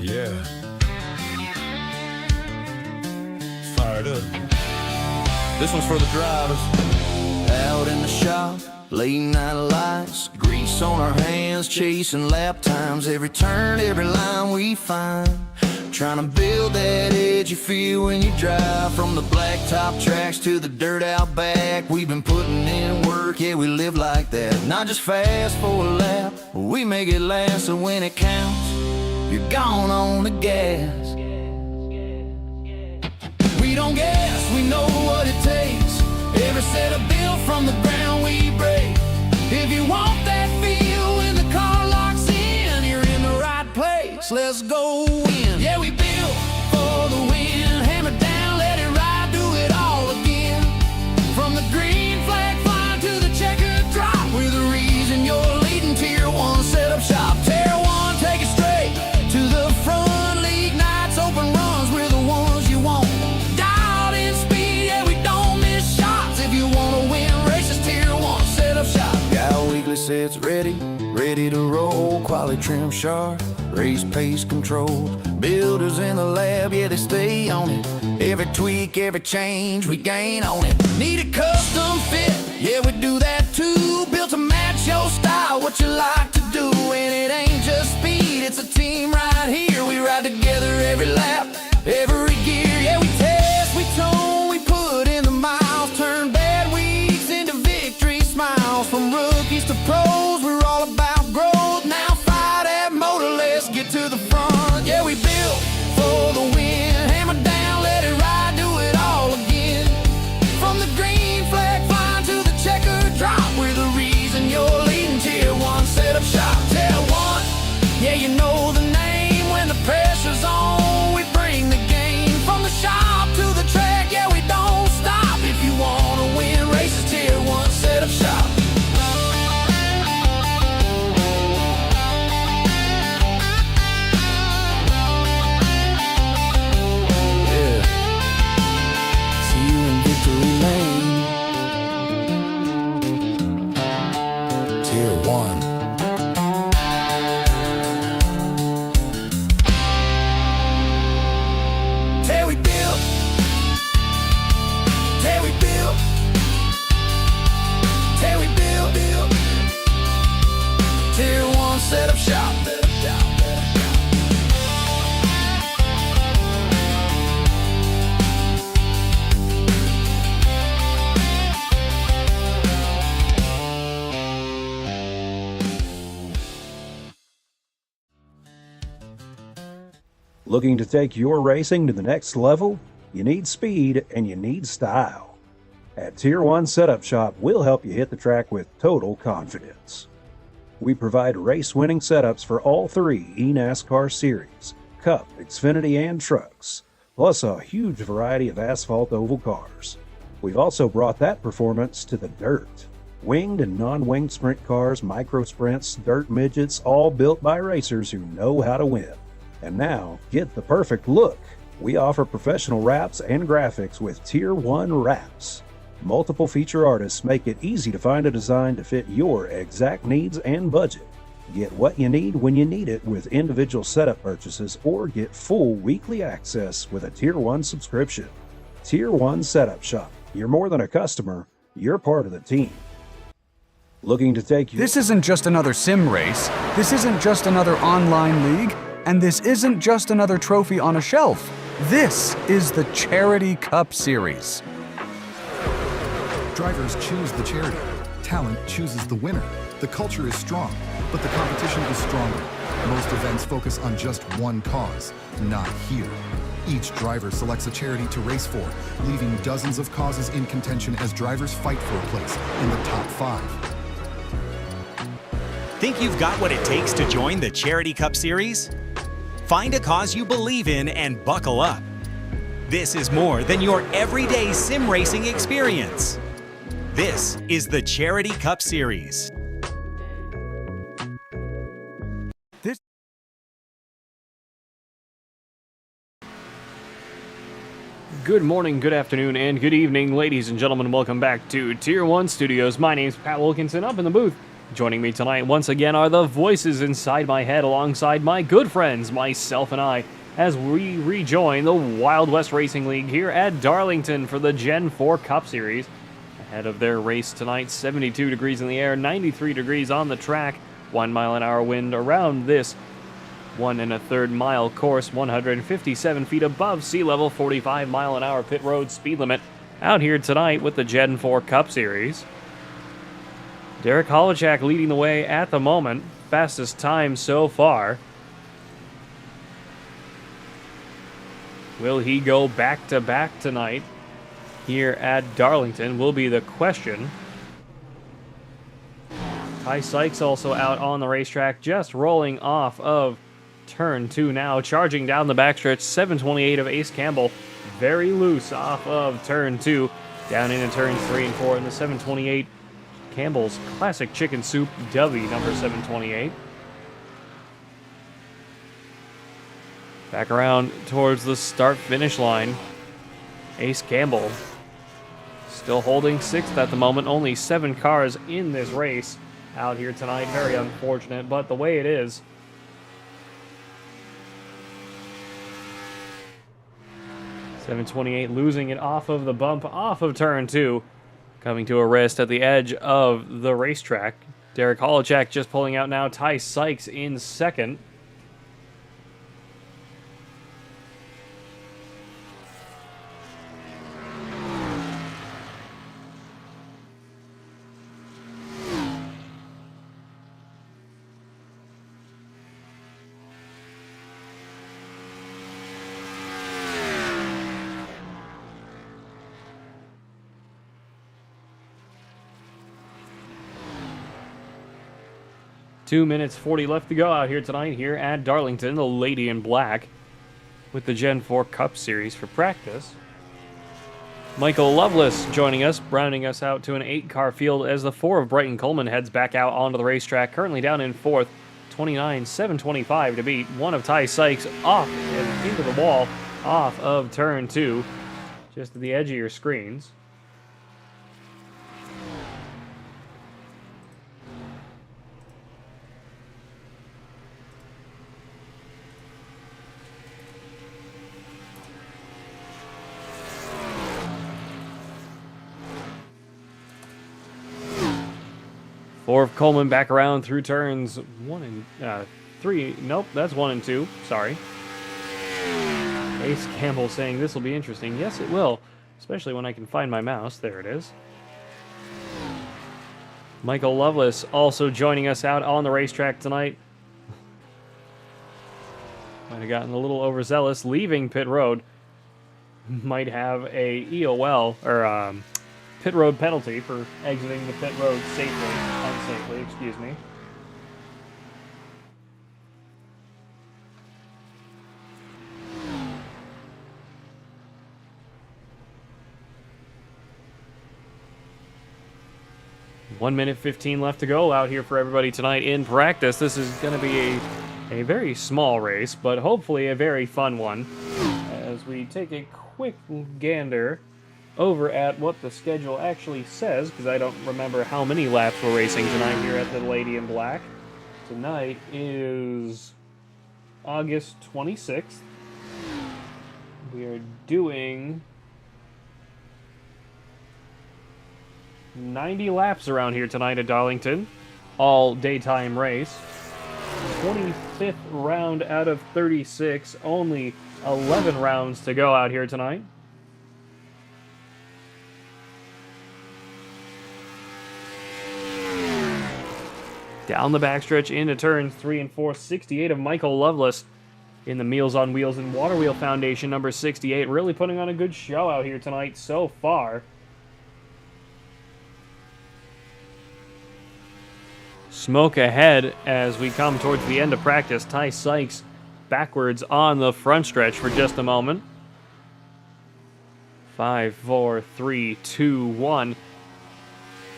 Yeah. Fired up. This one's for the drivers. Out in the shop, late night lights, grease on our hands, chasing lap times. Every turn, every line we find, trying to build that edge you feel when you drive. From the blacktop tracks to the dirt out back, we've been putting in work, yeah, we live like that. Not just fast for a lap, we make it last. So when it counts, you're gone on the gas. We don't guess, we know what it takes. Every set of build from the ground we break. If you want that feel when the car locks in, you're in the right place. Let's go in. Yeah, we built for the win. Hammer down, let it ride, do it all again. From the green flag flying to the checkered drop, we're the reason you're leading Tier 1 setup shop. Tier 1, take it straight to the front. League nights, open runs, we're the ones you want. Dialed in speed, yeah, we don't miss shots. If you wanna win races, Tier 1 setup shop. Got weekly sets ready to roll. Quality trim sharp, race pace controlled. Builders in the lab, yeah, they stay on it. Every tweak, every change, we gain on it. Need a custom fit, yeah, we do that too. Built to match your style, what you like to do. And it ain't just speed, it's a team right here. We ride together every lap, every gear. Yeah, we test, we tone, we put in the miles. Turn bad weeks into victory smiles. From rookies to pros, we're all about growth. Now fire that motor, let's get to the front. Yeah, we built for the win. Hammer down, let it ride, do it all again. From the green flag flying to the checkered drop, we're the reason you're leading Tier 1 setup shop. Tier 1, yeah, you know the name. When the pressure's on, we bring the game. From the shop to the track, yeah, we don't stop. If you wanna win races, Tier 1 setup shop. Tier 1. Till we build, till we build, till we build. Tier 1 setup shop. Looking to take your racing to the next level? You need speed and you need style. At Tier 1 Setup Shop, we'll help you hit the track with total confidence. We provide race-winning setups for all three eNASCAR series, Cup, Xfinity, and trucks, plus a huge variety of asphalt oval cars. We've also brought that performance to the dirt. Winged and non-winged sprint cars, micro sprints, dirt midgets, all built by racers who know how to win. And now, get the perfect look. We offer professional wraps and graphics with Tier 1 wraps. Multiple feature artists make it easy to find a design to fit your exact needs and budget. Get what you need when you need it with individual setup purchases, or get full weekly access with a Tier 1 subscription. Tier 1 Setup Shop. You're more than a customer, you're part of the team. Looking to take you... This isn't just another sim race. This isn't just another online league. And this isn't just another trophy on a shelf. This is the Charity Cup Series. Drivers choose the charity. Talent chooses the winner. The culture is strong, but the competition is stronger. Most events focus on just one cause, not here. Each driver selects a charity to race for, leaving dozens of causes in contention as drivers fight for a place in the top 5. Think you've got what it takes to join the Charity Cup Series? Find a cause you believe in and buckle up. This is more than your everyday sim racing experience. This is the Charity Cup Series. Good morning, good afternoon, and good evening, ladies and gentlemen. Welcome back to Tier 1 Studios. My name's Pat Wilkinson. Up in the booth, Joining me tonight once again are the voices inside my head alongside my good friends, myself and I, as we rejoin the Wild West Racing League here at Darlington for the Gen 4 Cup Series. Ahead of their race tonight, 72 degrees in the air, 93 degrees on the track, 1 mile an hour wind around this 1 1/3 mile course, 157 feet above sea level, 45 mile an hour pit road speed limit out here tonight with the Gen 4 Cup Series. Derek Holochak leading the way at the moment, fastest time so far. Will he go back-to-back tonight here at Darlington will be the question. Ty Sykes also out on the racetrack, just rolling off of turn 2 now, charging down the backstretch. 728 of Ace Campbell, very loose off of turn 2, down into turns 3 and 4 in the 728. Campbell's Classic Chicken Soup W, number 728. Back around towards the start-finish line. Ace Campbell still holding 6th at the moment. Only 7 cars in this race out here tonight. Very unfortunate, but the way it is. .728 losing it off of the bump, off of turn 2. Coming to a rest at the edge of the racetrack. Derek Holochak just pulling out now. Ty Sykes in second. Two minutes 40 left to go out here tonight here at Darlington, the Lady in Black, with the Gen 4 Cup Series for practice. Michael Lovelace joining us, rounding us out to an 8-car field as the 4 of Brighton Coleman heads back out onto the racetrack, currently down in 4th, 29.725 to beat 1 of Ty Sykes off and into the wall, off of turn 2, just at the edge of your screens. Four of Coleman back around through turns 1 and 3. Nope, that's 1 and 2. Sorry. Ace Campbell saying this will be interesting. Yes, it will, especially when I can find my mouse. There it is. Michael Lovelace also joining us out on the racetrack tonight. Might have gotten a little overzealous, leaving pit road. Might have a EOL or pit road penalty for exiting the pit road unsafely, excuse me. One minute 15 left to go out here for everybody tonight in practice. This is going to be a very small race, but hopefully a very fun one. As we take a quick gander over at what the schedule actually says, because I don't remember how many laps we're racing tonight here at the Lady in Black. Tonight is August 26th. We are doing 90 laps around here tonight at Darlington. All daytime race. 25th round out of 36. Only 11 rounds to go out here tonight. Down the backstretch into turns 3 and 4. 68 of Michael Lovelace in the Meals on Wheels and Water Wheel Foundation, number 68. Really putting on a good show out here tonight so far. Smoke ahead as we come towards the end of practice. Ty Sykes backwards on the front stretch for just a moment. 5, 4, 3, 2, 1.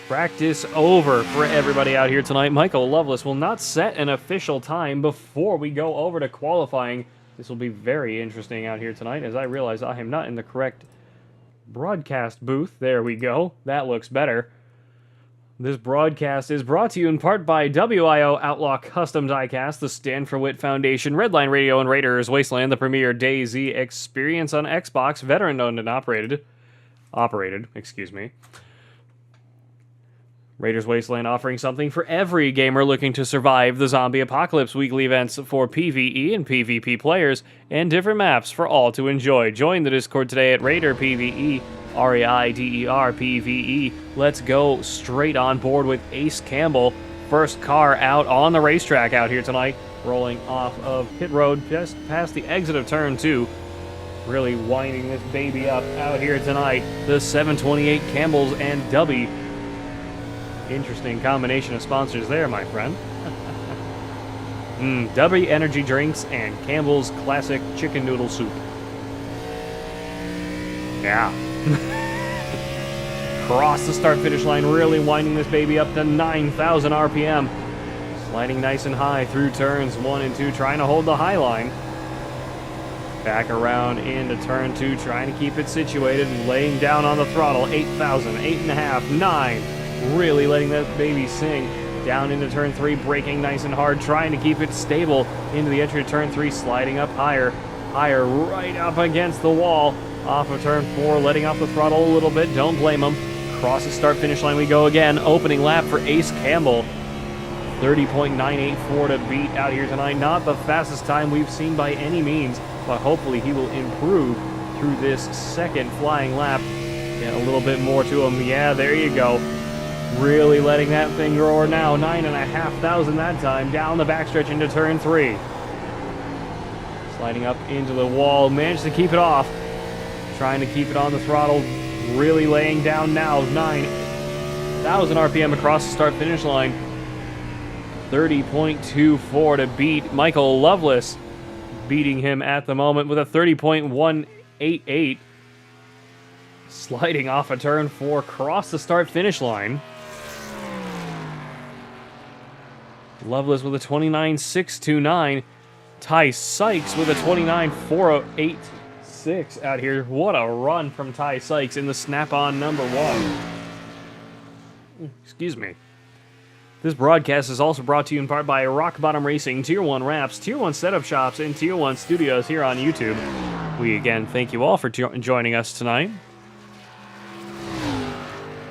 Practice over for everybody out here tonight. Michael Lovelace will not set an official time before we go over to qualifying. This will be very interesting out here tonight as I realize I am not in the correct broadcast booth. There we go. That looks better. This broadcast is brought to you in part by WIO Outlaw Custom Diecast, the Stand for Wit Foundation, Redline Radio, and Raiders Wasteland, the premier DayZ experience on Xbox, veteran-owned and operated, Raiders Wasteland offering something for every gamer looking to survive the zombie apocalypse. Weekly events for PvE and PvP players, and different maps for all to enjoy. Join the Discord today at Raider PvE, RAIDER PvE. Let's go straight on board with Ace Campbell. First car out on the racetrack out here tonight, rolling off of pit road just past the exit of turn 2. Really winding this baby up out here tonight. The 728 Campbells and Dubby. Interesting combination of sponsors there, my friend. Dubby Energy Drinks and Campbell's Classic Chicken Noodle Soup. Yeah. Cross the start-finish line, really winding this baby up to 9,000 RPM. Sliding nice and high through turns 1 and 2, trying to hold the high line. Back around into turn 2, trying to keep it situated, laying down on the throttle. 8,000, 8.5, 9. Really letting that baby sing. Down into turn 3, braking nice and hard, trying to keep it stable into the entry of turn 3, sliding up higher, right up against the wall. Off of turn 4, letting off the throttle a little bit, don't blame him. Across the start-finish line we go again. Opening lap for Ace Campbell. 30.984 to beat out here tonight. Not the fastest time we've seen by any means, but hopefully he will improve through this second flying lap. Get a little bit more to him. Yeah, there you go. Really letting that thing roar now. 9,500 that time. Down the backstretch into turn 3. Sliding up into the wall. Managed to keep it off. Trying to keep it on the throttle. Really laying down now. 9,000 RPM across the start-finish line. 30.24 to beat Michael Lovelace. Beating him at the moment with a 30.188. Sliding off a turn 4 across the start-finish line. Lovelace with a 29.629. Ty Sykes with a 29.486 out here. What a run from Ty Sykes in the snap-on number 1. Excuse me. This broadcast is also brought to you in part by Rock Bottom Racing, Tier 1 Wraps, Tier 1 Setup Shops, and Tier 1 Studios here on YouTube. We again thank you all for joining us tonight.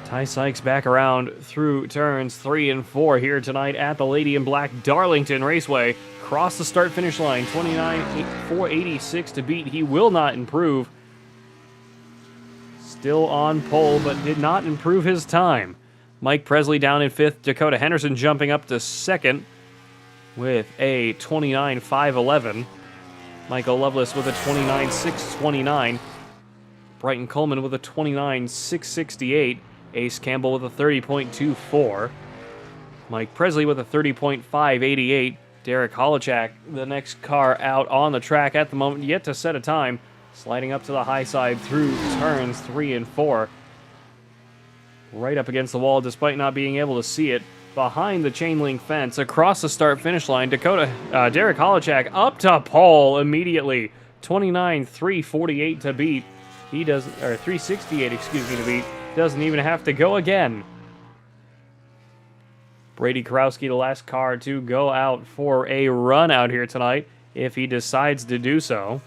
Ty Sykes back around through turns 3 and 4 here tonight at the Lady in Black Darlington Raceway. Cross the start-finish line, 29.486 to beat. He will not improve. Still on pole, but did not improve his time. Mike Presley down in 5th. Dakota Henderson jumping up to 2nd with a 29.511. Michael Lovelace with a 29.629. Brighton Coleman with a 29.668. Ace Campbell with a 30.24. Mike Presley with a 30.588. Derek Holochak, the next car out on the track at the moment, yet to set a time. Sliding up to the high side through turns 3 and 4. Right up against the wall despite not being able to see it. Behind the chain link fence, across the start-finish line, Derek Holochak up to pole immediately. 29.348 to beat. He doesn't, or 368, excuse me, to beat. Doesn't even have to go again. Brady Karowski, the last car to go out for a run out here tonight, if he decides to do so.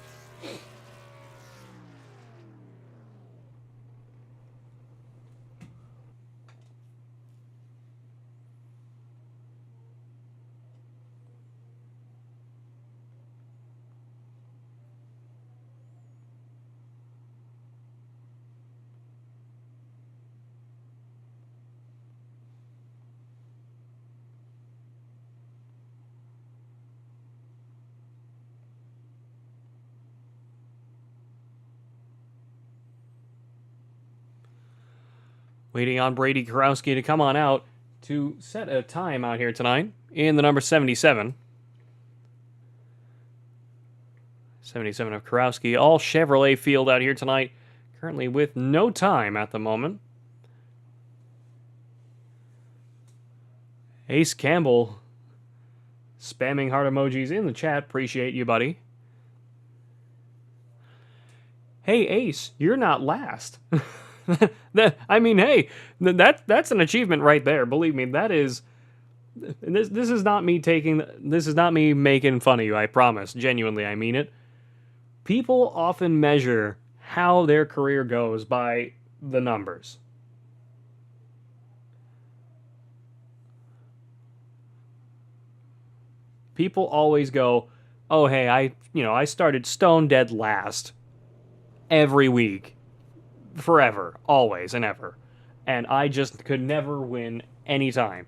Waiting on Brady Karowski to come on out to set a time out here tonight in the number 77. 77 of Karowski. All Chevrolet field out here tonight. Currently with no time at the moment. Ace Campbell spamming heart emojis in the chat. Appreciate you, buddy. Hey, Ace, you're not last. I mean, hey, that's an achievement right there. Believe me, that is. This is not me this is not me making fun of you. I promise, genuinely, I mean it. People often measure how their career goes by the numbers. People always go, "Oh, hey, I started stone dead last every week, forever, always and ever, and I just could never win any time."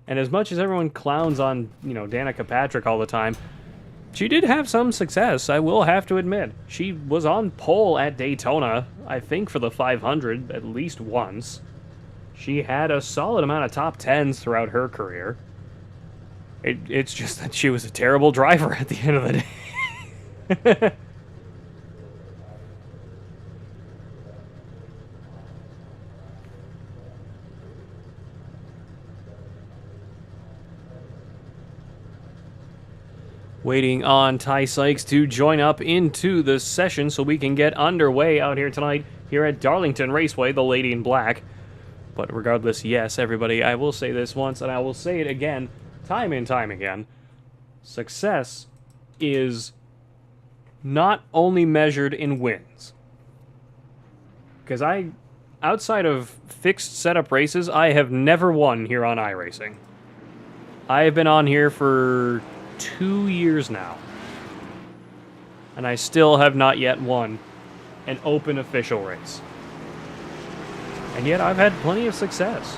And as much as everyone clowns on, Danica Patrick all the time, she did have some success, I will have to admit. She was on pole at Daytona, I think for the 500 at least once. She had a solid amount of top 10s throughout her career. It's just that she was a terrible driver at the end of the day. Waiting on Ty Sykes to join up into the session so we can get underway out here tonight here at Darlington Raceway, the Lady in Black. But regardless, yes, everybody, I will say this once and I will say it again, time and time again. Success is not only measured in wins. Because outside of fixed setup races, I have never won here on iRacing. I have been on here for 2 years now, and I still have not yet won an open official race. And yet I've had plenty of success.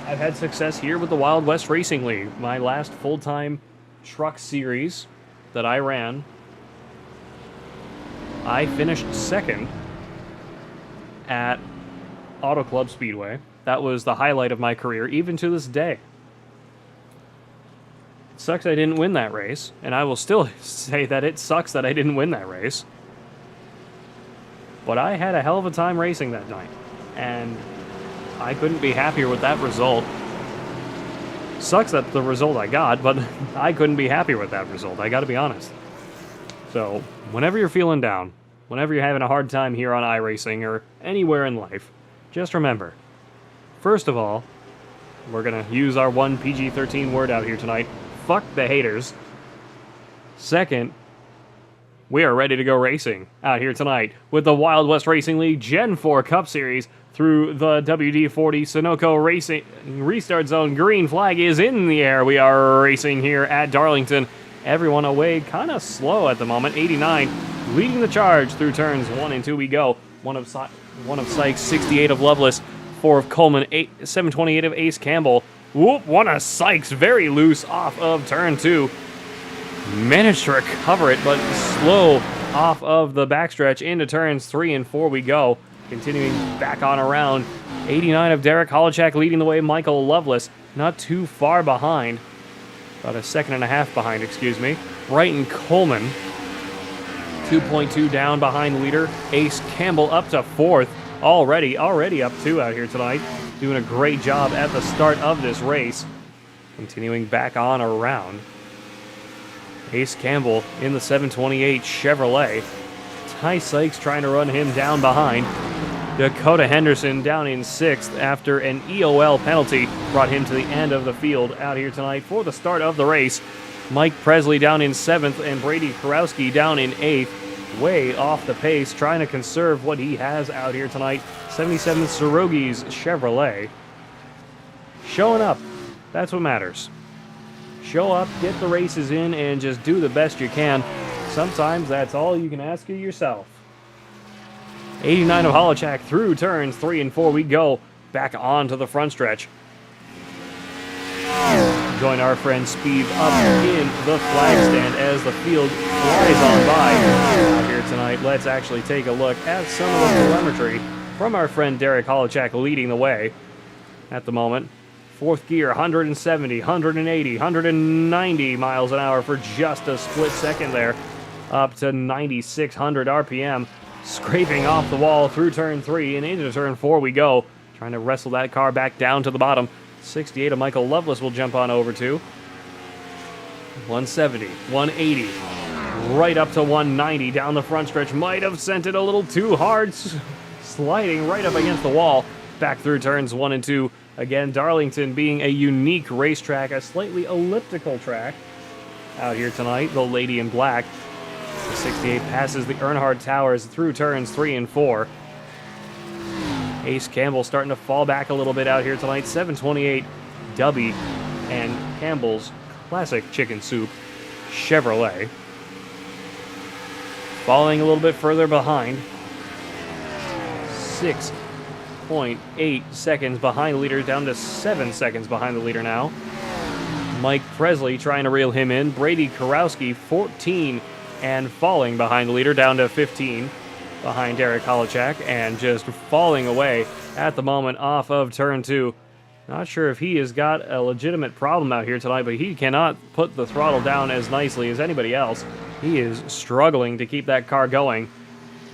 I've had success here with the Wild West Racing League, my last full-time truck series that I ran. I finished second at Auto Club Speedway. That was the highlight of my career, even to this day. It sucks I didn't win that race, and I will still say that it sucks that I didn't win that race. But I had a hell of a time racing that night, and I couldn't be happier with that result. Sucks that the result I got, but I couldn't be happier with that result, I gotta be honest. So, whenever you're feeling down, whenever you're having a hard time here on iRacing or anywhere in life, just remember, first of all, we're gonna use our one PG-13 word out here tonight. Fuck the haters. Second, we are ready to go racing out here tonight with the Wild West Racing League Gen 4 Cup Series through the WD-40 Sunoco Racing Restart Zone. Green flag is in the air. We are racing here at Darlington. Everyone away kind of slow at the moment. 89 leading the charge through turns 1 and 2 we go. One of Sykes, 68 of Lovelace, 4 of Coleman, 728 of Ace Campbell. Whoop, one of Sykes very loose off of turn 2. Managed to recover it, but slow off of the backstretch into turns 3 and 4 we go. Continuing back on around. 89 of Derek Holochak leading the way. Michael Lovelace not too far behind. About a second and a half behind, excuse me. Brighton Coleman 2.2 down behind the leader. Ace Campbell up to 4th. Already up 2 out here tonight. Doing a great job at the start of this race. Continuing back on around. Ace Campbell in the 728 Chevrolet. Ty Sykes trying to run him down behind. Dakota Henderson down in 6th after an EOL penalty brought him to the end of the field out here tonight for the start of the race. Mike Presley down in 7th and Brady Karowski down in 8th. Way off the pace, trying to conserve what he has out here tonight. 77 Sirogi's Chevrolet. Showing up, that's what matters. Show up, get the races in, and just do the best you can. Sometimes that's all you can ask of yourself. 89 of Holochak through turns 3 and 4 we go. Back onto the front stretch. Join our friend Speed up in the flag stand as the field flies on by out here tonight. Let's actually take a look at some of the telemetry from our friend Derek Holochak leading the way at the moment. 4th gear, 170, 180, 190 miles an hour for just a split second there. Up to 9,600 RPM. Scraping off the wall through turn 3 and into turn 4 we go. Trying to wrestle that car back down to the bottom. 68 of Michael Lovelace will jump on over to. 170, 180, right up to 190 down the front stretch. Might have sent it a little too hard. sliding right up against the wall. Back through turns 1 and 2. Again, Darlington being a unique racetrack, a slightly elliptical track out here tonight. The Lady in Black. The 68 passes the Earnhardt Towers through turns 3 and 4. Ace Campbell starting to fall back a little bit out here tonight. 728 Dubby and Campbell's Classic Chicken Soup Chevrolet. Falling a little bit further behind. 6.8 seconds behind the leader, down to 7 seconds behind the leader now. Mike Presley trying to reel him in. Brady Karowski 14 and falling behind the leader, down to 15 behind Derek Holochak, and just falling away at the moment off of turn 2. Not sure if he has got a legitimate problem out here tonight, but he cannot put the throttle down as nicely as anybody else. He is struggling to keep that car going.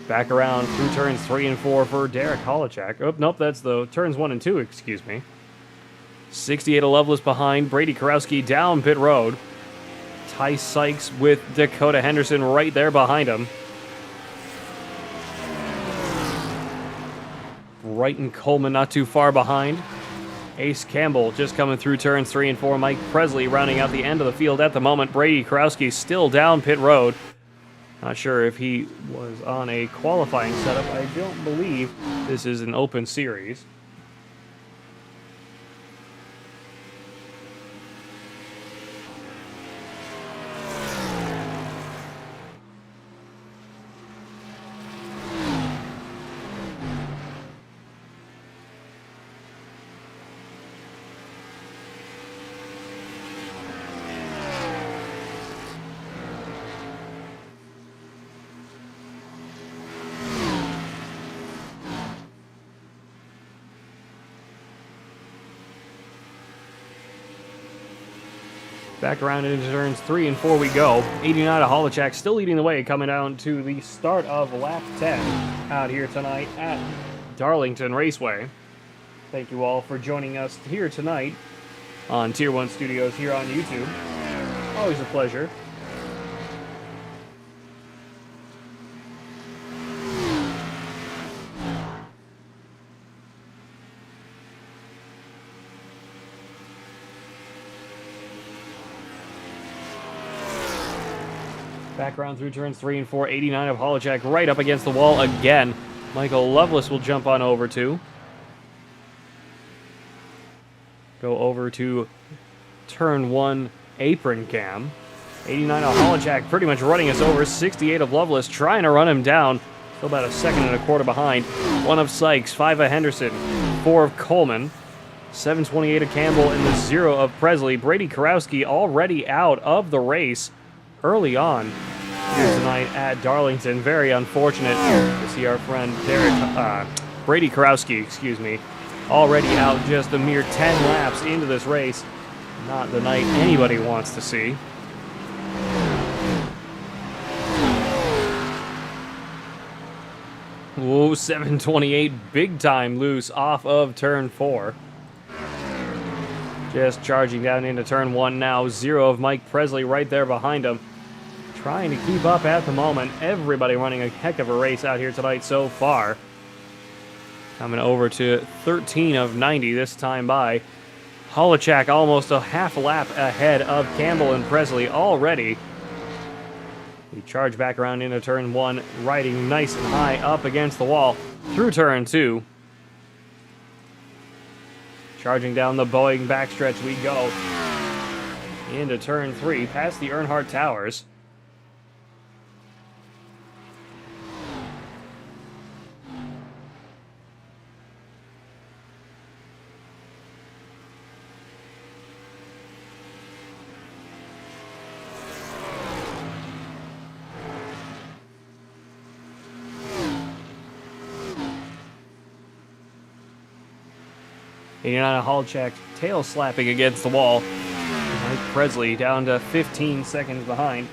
Back around through turns 3 and 4 for Derek Holochak. Oh, nope, that's the turns 1 and 2, excuse me. 68 of Loveless behind. Brady Karowski down pit road. Ty Sykes with Dakota Henderson right there behind him. Wright and Coleman not too far behind. Ace Campbell just coming through turns 3 and 4. Mike Presley rounding out the end of the field at the moment. Brady Karowski still down pit road. Not sure if he was on a qualifying setup. I don't believe this is an open series. Back around into turns 3 and 4 we go. 89 of Holochak still leading the way, coming down to the start of lap 10 out here tonight at Darlington Raceway. Thank you all for joining us here tonight on Tier 1 Studios here on YouTube. Always a pleasure. Back around through turns 3 and 4. 89 of Holochak right up against the wall again. Michael Loveless will jump on over to. Go over to turn 1 apron cam. 89 of Holochak pretty much running us over. 68 of Loveless trying to run him down. Still about a second and a quarter behind. 1 of Sykes, 5 of Henderson, 4 of Coleman. 728 of Campbell and the 0 of Presley. Brady Karowski already out of the race early on here tonight at Darlington. Very unfortunate to see our friend Brady Karowski, excuse me, already out just a mere 10 laps into this race. Not the night anybody wants to see. Whoa, 728 big time loose off of turn 4. Just charging down into turn 1 now. 0 of Mike Presley right there behind him. Trying to keep up at the moment. Everybody running a heck of a race out here tonight so far. Coming over to 13 of 90 this time by. Holochak almost a half lap ahead of Campbell and Presley already. We charge back around into turn 1, riding nice and high up against the wall through turn 2. Charging down the Boeing backstretch we go. Into turn 3, past the Earnhardt Towers. Indiana Holochak tail slapping against the wall. Mike Presley down to 15 seconds behind.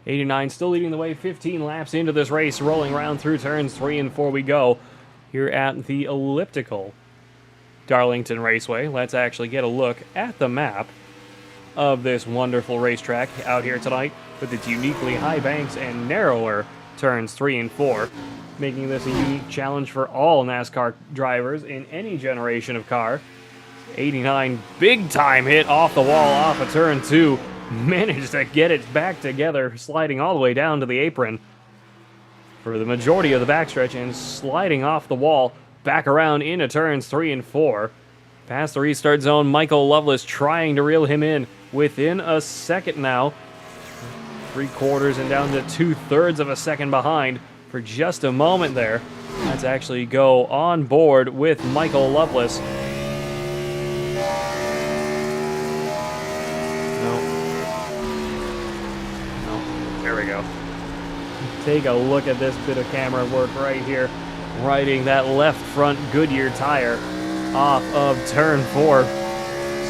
89 still leading the way, 15 laps into this race, rolling around through turns 3 and 4 we go here at the elliptical Darlington Raceway. Let's actually get a look at the map of this wonderful racetrack out here tonight with its uniquely high banks and narrower turns 3 and 4, making this a unique challenge for all NASCAR drivers in any generation of car. 89 big time hit off the wall off of turn 2. Managed to get it back together, sliding all the way down to the apron for the majority of the backstretch and sliding off the wall back around into turns 3 and 4. Past the restart zone, Michael Loveless trying to reel him in within a second now. 3/4 and down to 2/3 of a second behind for just a moment there. Let's actually go on board with Michael Loveless. There we go. Take a look at this bit of camera work right here. Riding that left front Goodyear tire off of turn 4.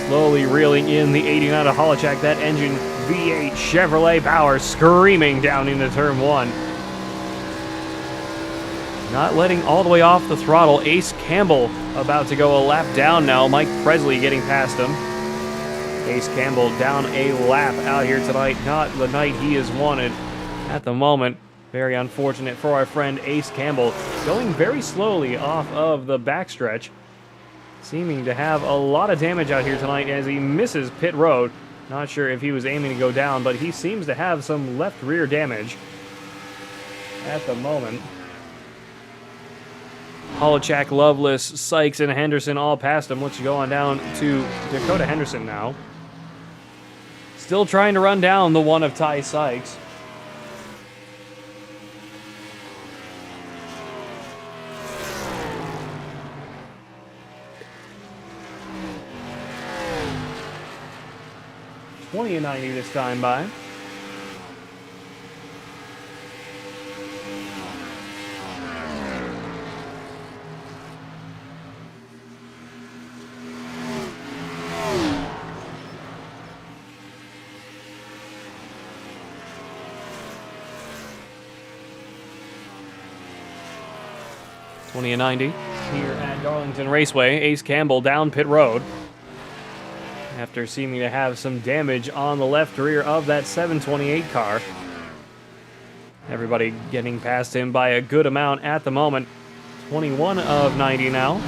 Slowly reeling in the 89 of Holochek. That engine V8 Chevrolet power screaming down into turn 1. Not letting all the way off the throttle. Ace Campbell about to go a lap down now. Mike Presley getting past him. Ace Campbell down a lap out here tonight. Not the night he is wanted at the moment. Very unfortunate for our friend Ace Campbell. Going very slowly off of the backstretch. Seeming to have a lot of damage out here tonight as he misses pit road. Not sure if he was aiming to go down, but he seems to have some left rear damage at the moment. Holochek, Loveless, Sykes, and Henderson all past him. Let's go on down to Dakota Henderson now. Still trying to run down the one of Ty Sykes. $20.90 this time by. $20.90 here at Darlington Raceway. Ace Campbell down pit road after seeming to have some damage on the left rear of that 728 car. Everybody getting past him by a good amount at the moment. 21 of 90 now.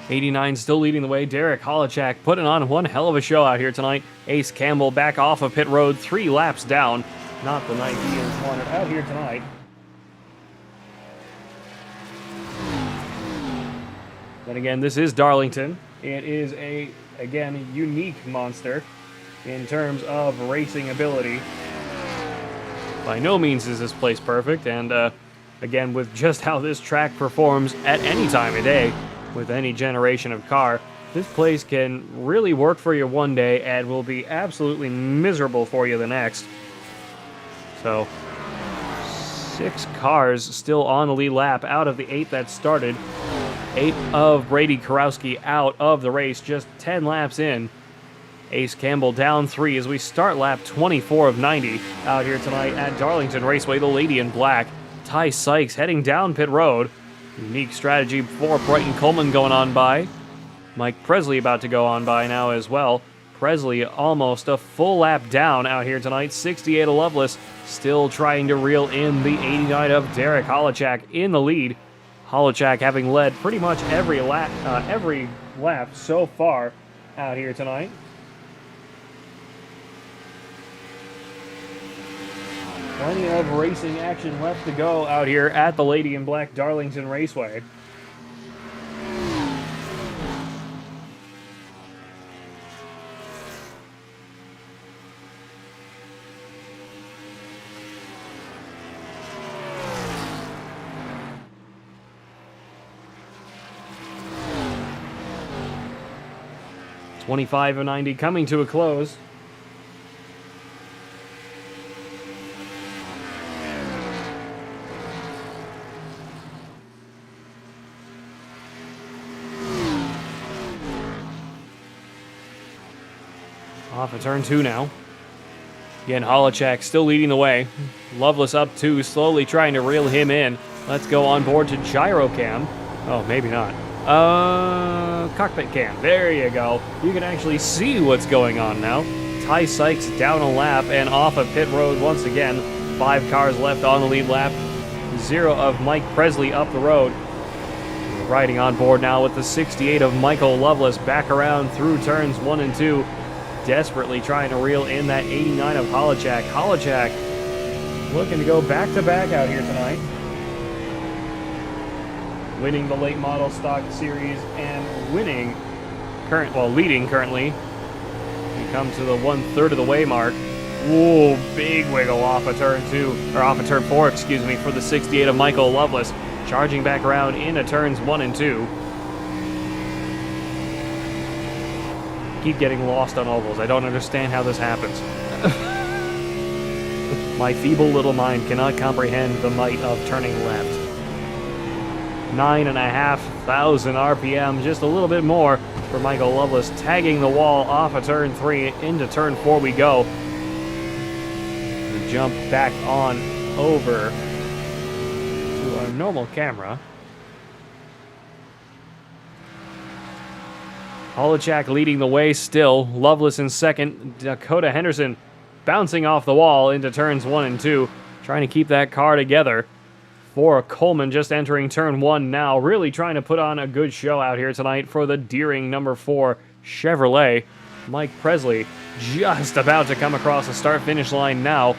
'89 still leading the way. Derek Holochek putting on one hell of a show out here tonight. Ace Campbell back off of pit road, 3 laps down. Not the night he is wanted out here tonight. Then again, this is Darlington. It is a, again, unique monster in terms of racing ability. By no means is this place perfect, and again, with just how this track performs at any time of day, with any generation of car, this place can really work for you one day and will be absolutely miserable for you the next. So, 6 cars still on the lead lap out of the 8 that started. 8 of Brady Kurowski out of the race, just 10 laps in. Ace Campbell down 3 as we start lap 24 of 90 out here tonight at Darlington Raceway. The lady in black, Ty Sykes, heading down pit road. Unique strategy for Brighton Coleman going on by. Mike Presley about to go on by now as well. Presley almost a full lap down out here tonight. 68 of Loveless, still trying to reel in the 89 of Derek Holochek in the lead. Holochek having led pretty much every lap so far out here tonight. Plenty of racing action left to go out here at the Lady in Black Darlington Raceway. 25 of 90 coming to a close. Off of turn 2 now. Again, Holochek still leading the way. Loveless up 2, slowly trying to reel him in. Let's go on board to gyro cam. Oh, maybe not. Cockpit cam. There you go. You can actually see what's going on now. Ty Sykes down a lap and off of pit road once again. 5 cars left on the lead lap. 0 of Mike Presley up the road. Riding on board now with the 68 of Michael Loveless back around through turns 1 and 2. Desperately trying to reel in that 89 of Holochek. Holochek looking to go back-to-back out here tonight. Winning the late model stock series and leading currently. We come to the 1/3 of the way mark. Whoa, big wiggle off of turn 4, for the 68 of Michael Loveless. Charging back around into turns 1 and 2. Keep getting lost on ovals. I don't understand how this happens. My feeble little mind cannot comprehend the might of turning left. 9,500 RPM, just a little bit more for Michael Loveless, tagging the wall off of turn 3 into turn 4 we go. We jump back on over to our normal camera. Holochek leading the way still. Loveless in second. Dakota Henderson bouncing off the wall into turns 1 and 2. Trying to keep that car together. For Coleman just entering turn 1 now. Really trying to put on a good show out here tonight for the Deering number 4 Chevrolet. Mike Presley just about to come across the start-finish line now.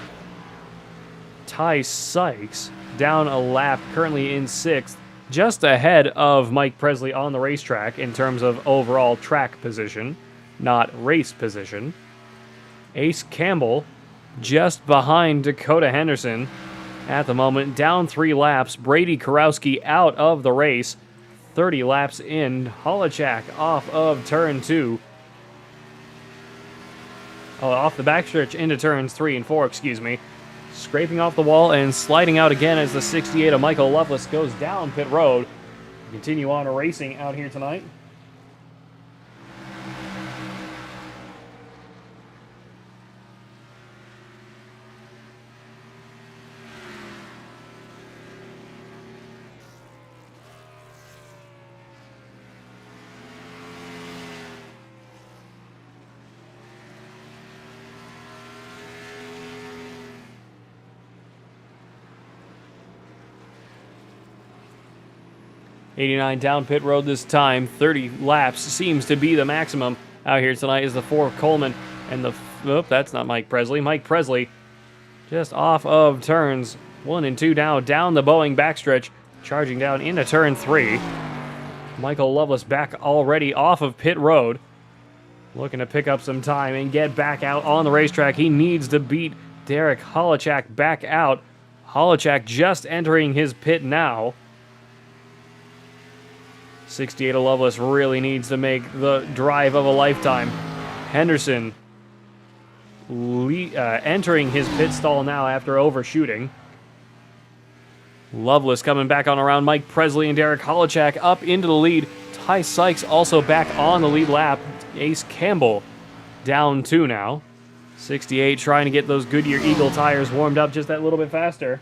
Ty Sykes down a lap, currently in 6th. Just ahead of Mike Presley on the racetrack in terms of overall track position, not race position. Ace Campbell just behind Dakota Henderson at the moment, down 3 laps. Brady Kurowski out of the race, 30 laps in. Holochek off of turn 2. Oh, off the backstretch into turns 3 and 4, Scraping off the wall and sliding out again as the 68 of Michael Loveless goes down pit road. Continue on racing out here tonight. '89 down pit road this time. 30 laps seems to be the maximum out here tonight is the 4 Coleman. And that's not Mike Presley. Mike Presley just off of turns 1 and 2 now, down the Boeing backstretch, charging down into turn 3. Michael Loveless back already off of pit road. Looking to pick up some time and get back out on the racetrack. He needs to beat Derek Holochek back out. Holochek just entering his pit now. 68 of Loveless really needs to make the drive of a lifetime. Henderson entering his pit stall now after overshooting. Loveless coming back on around Mike Presley and Derek Holochek up into the lead. Ty Sykes also back on the lead lap. Ace Campbell down 2 now. 68 trying to get those Goodyear Eagle tires warmed up just that little bit faster.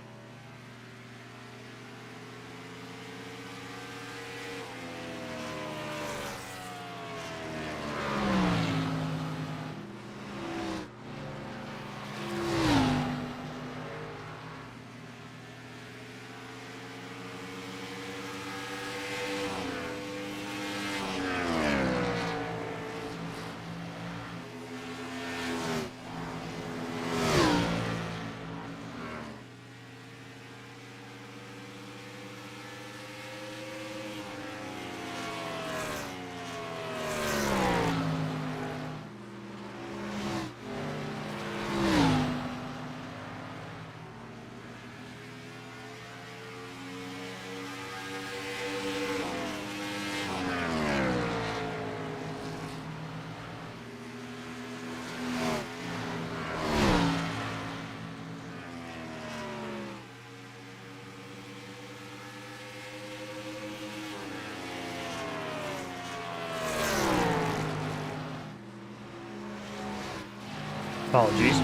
Apologies.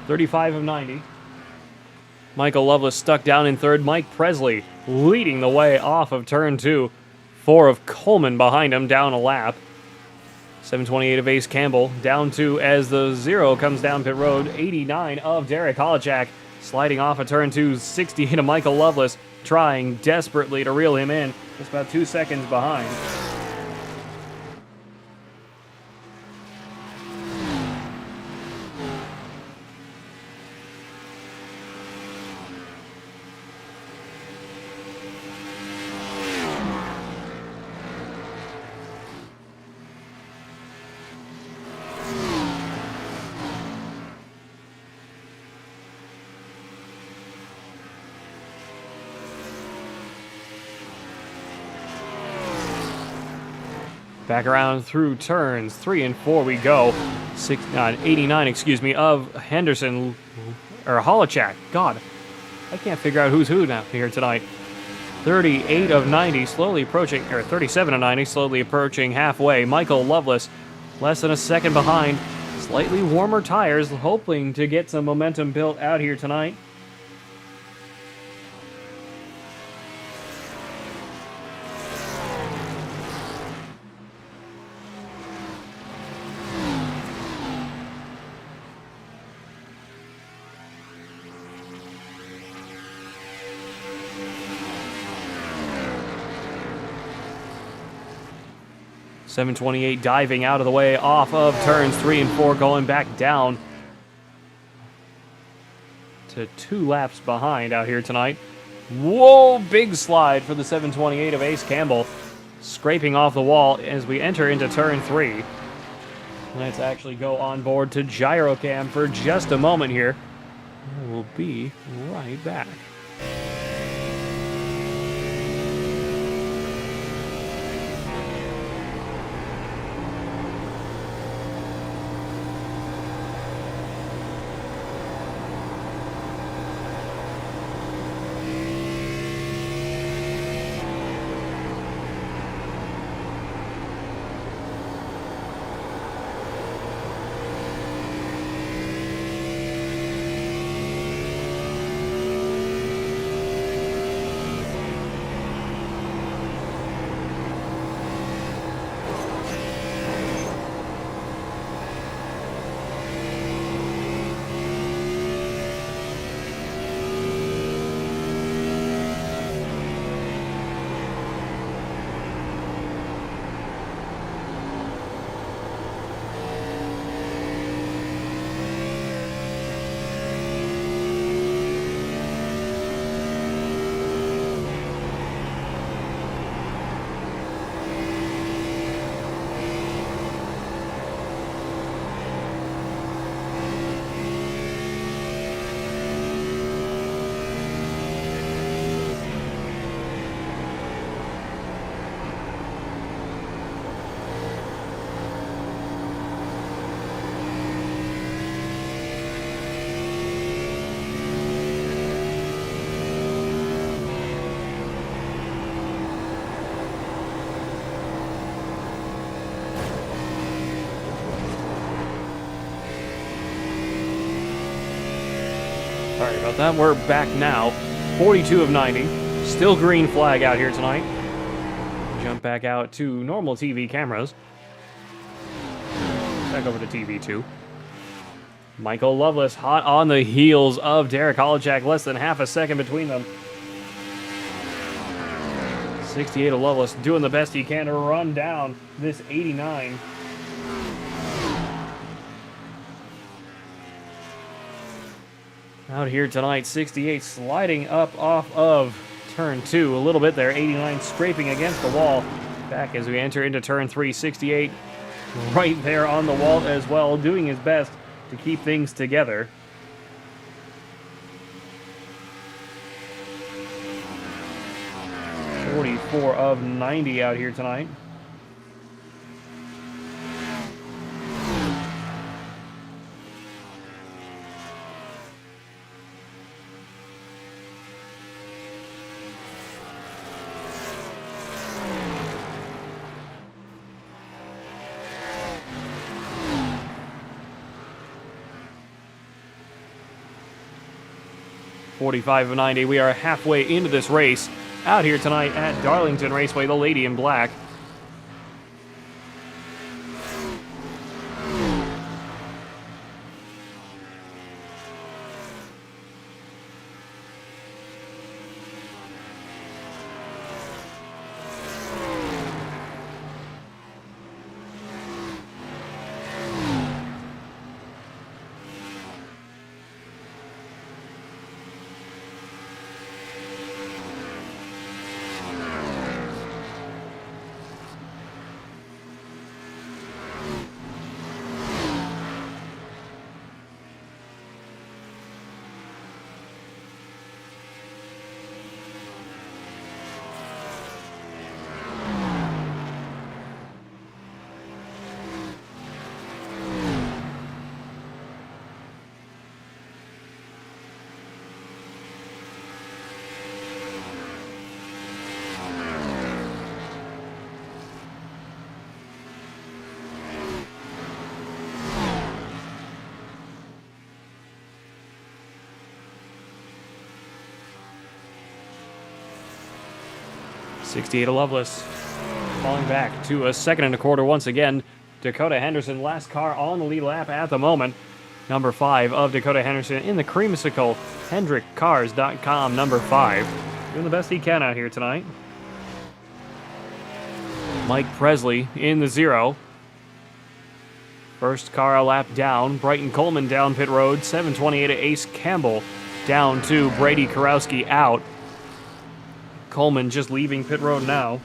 35 of 90. Michael Loveless stuck down in third. Mike Presley leading the way off of turn 2. 4 of Coleman behind him, down a lap. 728 of Ace Campbell, down 2 as the 0 comes down pit road. 89 of Derek Holachak, sliding off of turn 2. 68 of Michael Loveless, trying desperately to reel him in. Just about 2 seconds behind. Back around through turns 3 and 4 we go. 89, of Henderson, or Holachak. God, I can't figure out who's who now here tonight. 38 of 90, slowly approaching, or 37 of 90, slowly approaching halfway. Michael Loveless, less than a second behind. Slightly warmer tires, hoping to get some momentum built out here tonight. .728 diving out of the way off of turns 3 and 4, going back down to 2 laps behind out here tonight. Whoa, big slide for the 728 of Ace Campbell, scraping off the wall as we enter into turn 3. Let's actually go on board to Gyrocam for just a moment here. We'll be right back. Sorry about that. We're back now. 42 of 90. Still green flag out here tonight. Jump back out to normal TV cameras. Back over to TV 2. Michael Loveless hot on the heels of Derek Holachak. Less than half a second between them. 68 of Loveless doing the best he can to run down this 89. Out here tonight, 68 sliding up off of turn 2 a little bit there. 89 scraping against the wall. Back as we enter into turn 3. 68 right there on the wall as well, doing his best to keep things together. .44 of 90 out here tonight. 45 of 90. We are halfway into this race out here tonight at Darlington Raceway, the Lady in Black. '68 of Loveless falling back to a second and a quarter once again. Dakota Henderson, last car on the lead lap at the moment. Number 5 of Dakota Henderson in the creamsicle. HendrickCars.com, number 5. Doing the best he can out here tonight. Mike Presley in the 0. First car a lap down. Brighton Coleman down pit road. 728 of Ace Campbell down to Brady Karowski out. Coleman just leaving pit road now.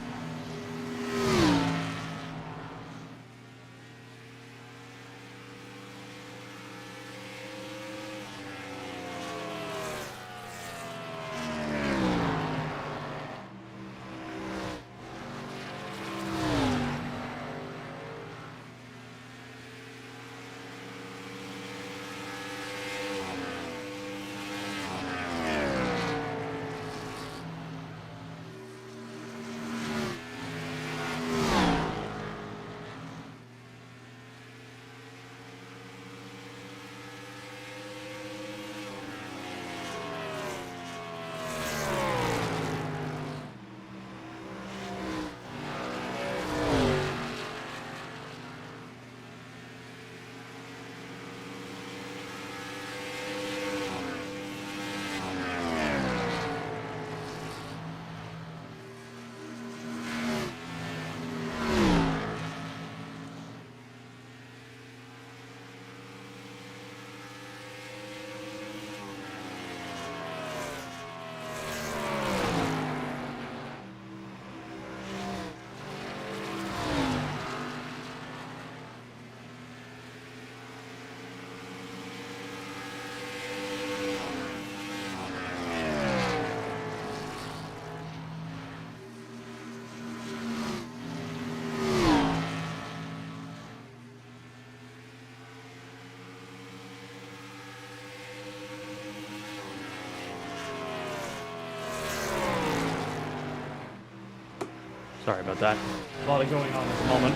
Sorry about that. A lot going on at the moment.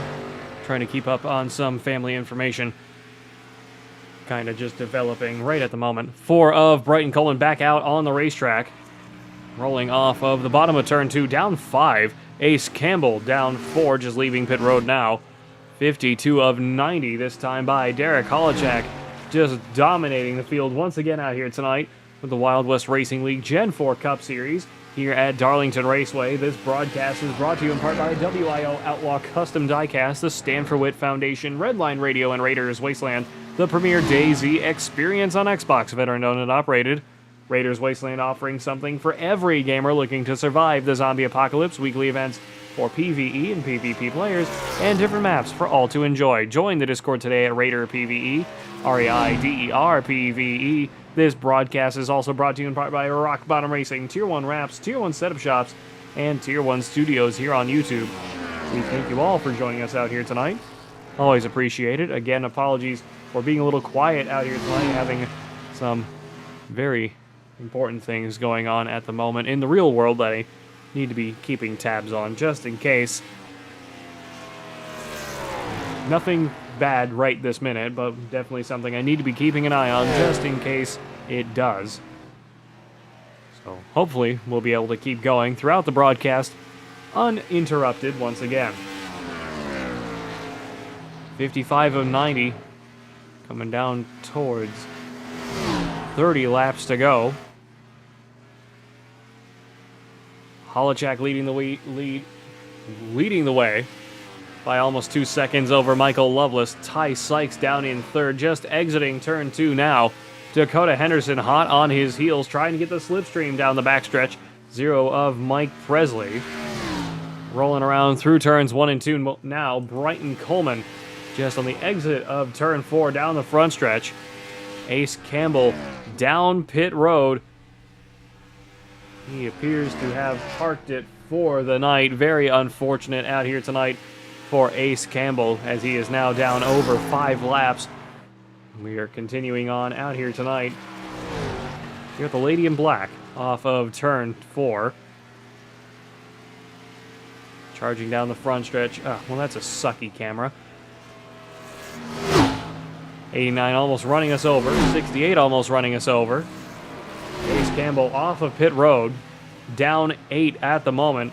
Trying to keep up on some family information. Kind of just developing right at the moment. 4 of Brighton Coleman back out on the racetrack. Rolling off of the bottom of turn 2, down 5. Ace Campbell down 4, just leaving pit road now. 52 of 90 this time by Derek Holochak. Just dominating the field once again out here tonight with the Wild West Racing League Gen 4 Cup Series here at Darlington Raceway. This broadcast is brought to you in part by WIO Outlaw Custom Diecast, the Stand for Wit Foundation, Redline Radio, and Raiders Wasteland, the premier DayZ experience on Xbox, veteran-owned and operated. Raiders Wasteland offering something for every gamer looking to survive the zombie apocalypse, weekly events for PvE and PvP players, and different maps for all to enjoy. Join the Discord today at Raider PvE, RAIDER PvE. This broadcast is also brought to you in part by Rock Bottom Racing, Tier 1 Wraps, Tier 1 Setup Shops, and Tier 1 Studios here on YouTube. We thank you all for joining us out here tonight. Always appreciate it. Again, apologies for being a little quiet out here tonight, having some very important things going on at the moment in the real world that I need to be keeping tabs on just in case. Nothing bad right this minute, but definitely something I need to be keeping an eye on just in case it does. So hopefully we'll be able to keep going throughout the broadcast uninterrupted once again. 55 of 90 coming down towards 30 laps to go. Holochak leading the way by almost 2 seconds over Michael Loveless. Ty Sykes down in third, just exiting turn 2 now. Dakota Henderson hot on his heels, trying to get the slipstream down the backstretch. 0 of Mike Presley. Rolling around through turns 1 and 2 now. Brighton Coleman just on the exit of turn 4 down the front stretch. Ace Campbell down pit road. He appears to have parked it for the night. Very unfortunate out here tonight for Ace Campbell, as he is now down over 5 laps. We are continuing on out here tonight. We got the Lady in Black off of turn 4. Charging down the front stretch. Well, that's a sucky camera. 89 almost running us over. 68 almost running us over. Ace Campbell off of pit road. Down 8 at the moment.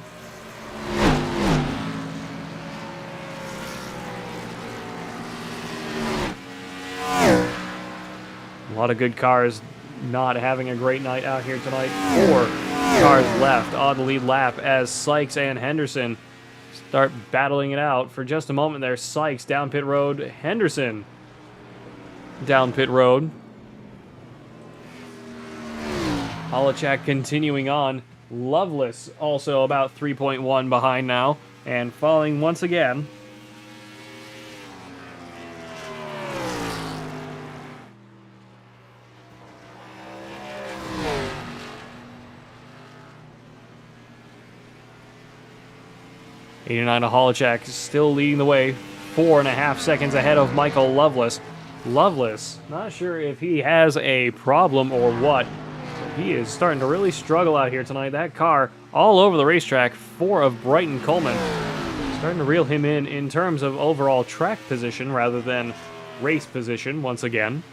A lot of good cars not having a great night out here tonight. 4 cars left on the lead lap as Sykes and Henderson start battling it out. For just a moment there, Sykes down pit road. Henderson down pit road. Holochak continuing on. Loveless also about 3.1 behind now and falling once again. '89 Holochak still leading the way, 4.5 seconds ahead of Michael Loveless. Loveless, not sure if he has a problem or what. He is starting to really struggle out here tonight. That car all over the racetrack. 4 of Brighton Coleman. Starting to reel him in terms of overall track position rather than race position once again.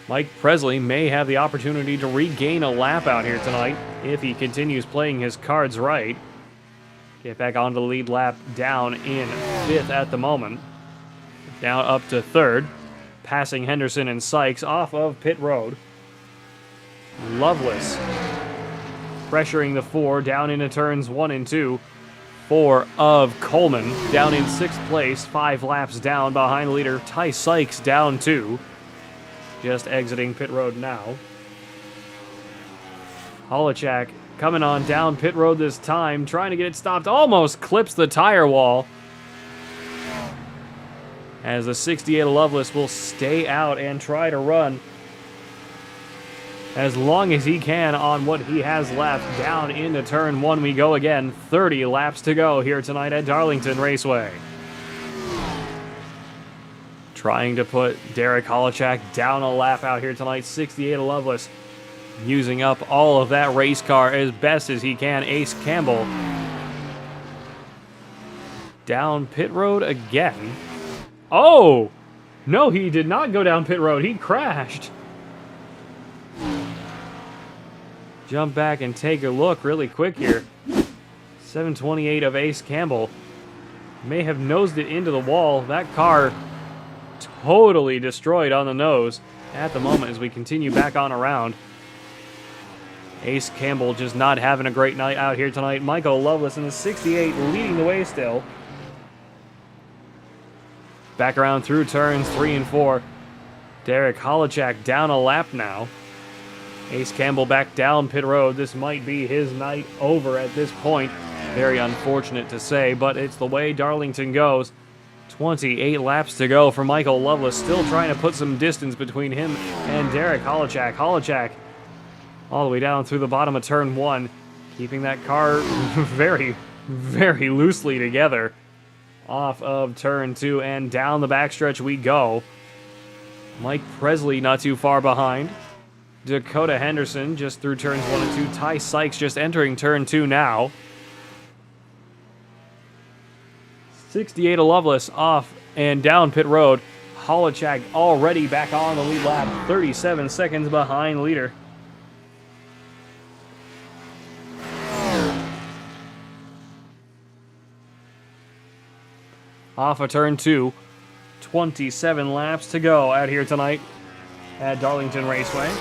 Mike Presley may have the opportunity to regain a lap out here tonight if he continues playing his cards right. Get back onto the lead lap, down in 5th at the moment. Down up to 3rd. Passing Henderson and Sykes off of pit road. Loveless pressuring the 4 down into turns 1 and 2. 4 of Coleman down in 6th place, 5 laps down behind leader Ty Sykes down 2. Just exiting pit road now. Holochak coming on down pit road this time, trying to get it stopped. Almost clips the tire wall. As the 68 Loveless will stay out and try to run as long as he can on what he has left. Down into turn 1 we go again. 30 laps to go here tonight at Darlington Raceway. Trying to put Derek Holochak down a lap out here tonight. 68 Loveless using up all of that race car as best as he can. Ace Campbell down pit road again. Oh! No, he did not go down pit road. He crashed. Jump back and take a look really quick here. 728 of Ace Campbell may have nosed it into the wall. That car totally destroyed on the nose at the moment as we continue back on around. Ace Campbell just not having a great night out here tonight. Michael Loveless in the 68 leading the way still. Back around through turns 3 and 4. Derek Holochak down a lap now. Ace Campbell back down pit road. This might be his night over at this point. Very unfortunate to say, but it's the way Darlington goes. 28 laps to go for Michael Loveless. Still trying to put some distance between him and Derek Holochak. Holochak all the way down through the bottom of turn 1. Keeping that car very, very loosely together. Off of turn 2 and down the backstretch we go. Mike Presley not too far behind. Dakota Henderson just through turns 1 and 2. Ty Sykes just entering turn 2 now. 68 Loveless off and down pit road. Holochak already back on the lead lap. 37 seconds behind leader. off of turn 2. 27 laps to go out here tonight at Darlington Raceway.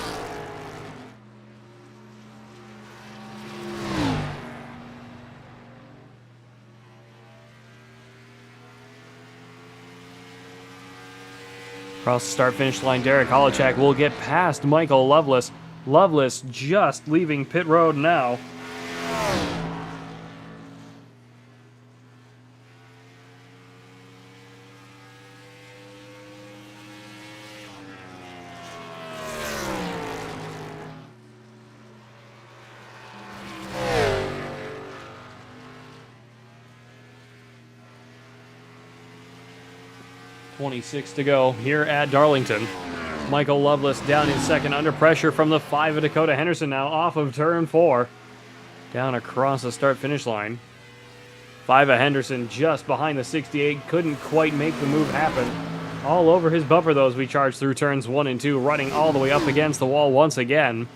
Across the start-finish line, Derek Holochak will get past Michael Loveless. Loveless just leaving pit road now. .26 to go here at Darlington. Michael Loveless down in second, under pressure from the 5 of Dakota Henderson now off of turn 4. Down across the start-finish line. 5 of Henderson just behind the 68, couldn't quite make the move happen. All over his bumper though as we charge through turns 1 and 2, running all the way up against the wall once again.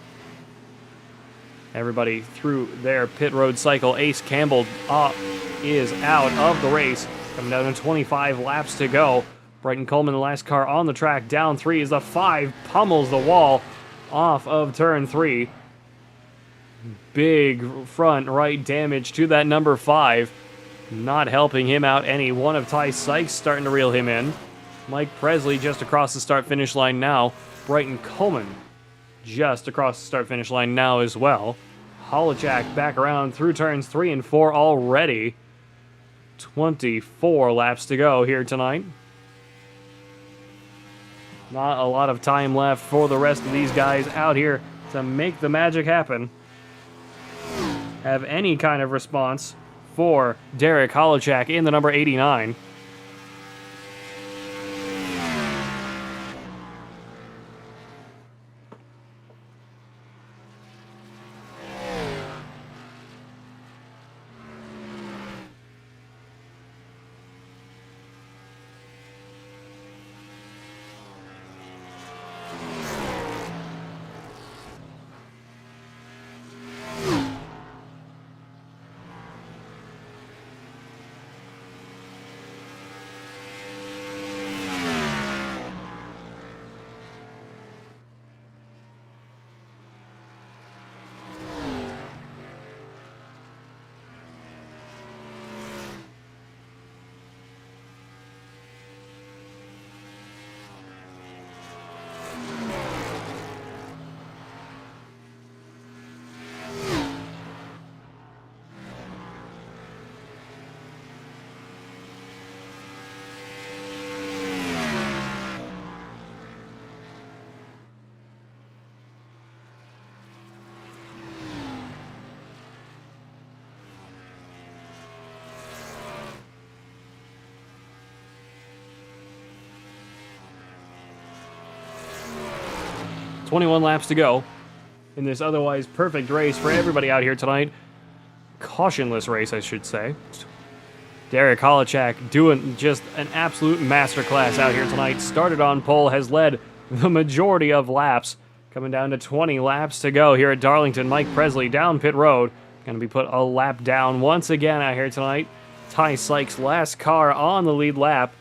Everybody through their pit road cycle. Ace Campbell is out of the race. Coming down to 25 laps to go. Brighton Coleman, the last car on the track, down 3 as the 5 pummels the wall off of turn 3. Big front right damage to that number 5. Not helping him out any. One of Ty Sykes starting to reel him in. Mike Presley just across the start-finish line now. Brighton Coleman just across the start-finish line now as well. Holochak back around through turns 3 and 4 already. 24 laps to go here tonight. Not a lot of time left for the rest of these guys out here to make the magic happen. Have any kind of response for Derek Holochak in the number 89. .21 laps to go in this otherwise perfect race for everybody out here tonight. Cautionless race, I should say. Derek Holochak doing just an absolute masterclass out here tonight. Started on pole, has led the majority of laps. Coming down to 20 laps to go here at Darlington. Mike Presley down pit road. Going to be put a lap down once again out here tonight. Ty Sykes, last car on the lead lap.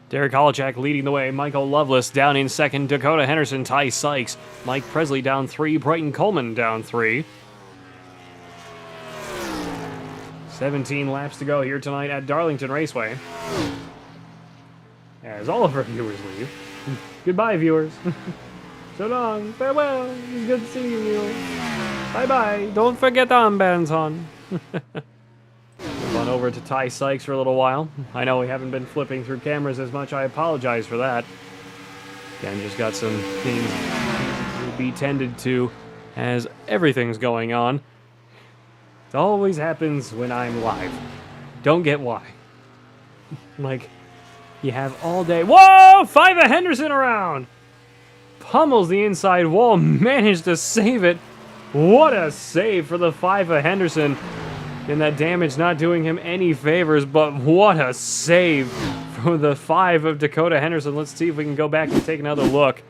Derek Holachak leading the way. Michael Loveless down in second. Dakota Henderson, Ty Sykes. Mike Presley down 3. Brighton Coleman down 3. 17 laps to go here tonight at Darlington Raceway. As all of our viewers leave. Goodbye, viewers. So long. Farewell. It's good to see you. Bye-bye. Don't forget the armbands on. Move on over to Ty Sykes for a little while. I know we haven't been flipping through cameras as much. I apologize for that. Again, just got some things to be tended to as everything's going on. It always happens when I'm live. Don't get why. Like, you have all day. Whoa! Fiva Henderson around! Pummels the inside wall. Managed to save it. What a save for the Fiva Henderson. And that damage not doing him any favors, but what a save for the 5 of Dakota Henderson. Let's see if we can go back and take another look.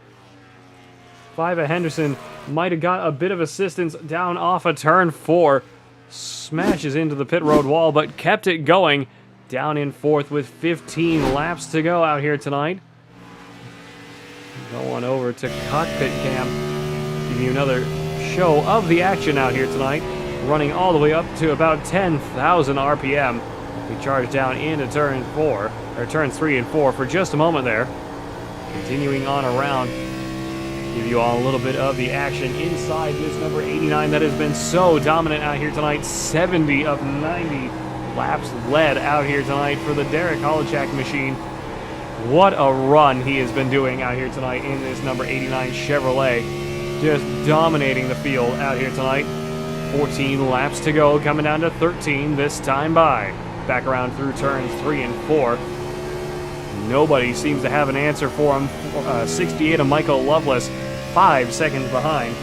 Fiva Henderson might have got a bit of assistance down off of turn 4. Smashes into the pit road wall, but kept it going. Down in 4th with 15 laps to go out here tonight. Go on over to Cockpit Cam. Give you another show of the action out here tonight. Running all the way up to about 10,000 RPM. We charge down into turn 4, or turn 3 and 4 for just a moment there. Continuing on around, give you all a little bit of the action inside this number 89 that has been so dominant out here tonight. 70 of 90 laps led out here tonight for the Derek Holachak machine. What a run he has been doing out here tonight in this number 89 Chevrolet. Just dominating the field out here tonight. 14 laps to go, coming down to 13 this time by. Back around through turns 3 and 4. Nobody seems to have an answer for him. 68 of Michael Loveless, 5 seconds behind.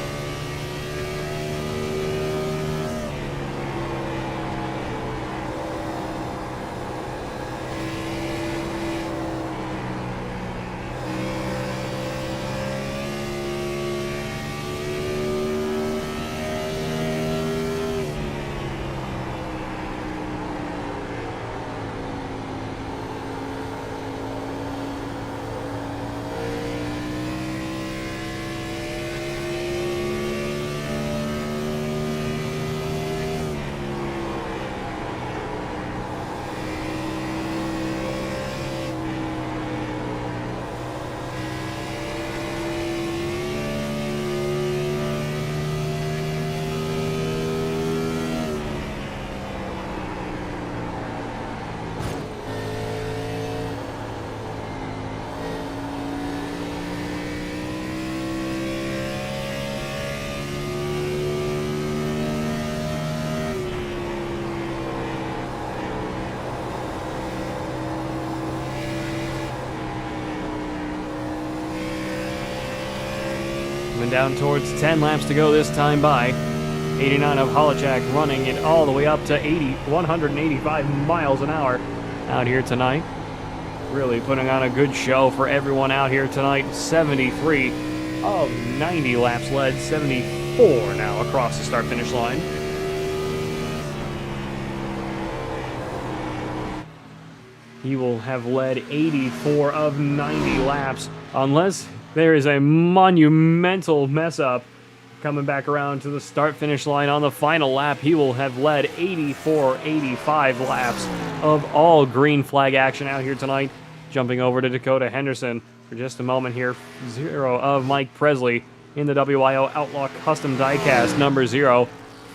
Coming down towards 10 laps to go this time by. 89 of Holachak running it all the way up to 185 miles an hour out here tonight. Really putting on a good show for everyone out here tonight. 73 of 90 laps led. 74 now across the start-finish line. He will have led 84 of 90 laps unless there is a monumental mess up coming back around to the start-finish line on the final lap. He will have led 84, 85 laps of all green flag action out here tonight. Jumping over to Dakota Henderson for just a moment here. 0 of Mike Presley in the WIO Outlaw Custom Diecast number 0.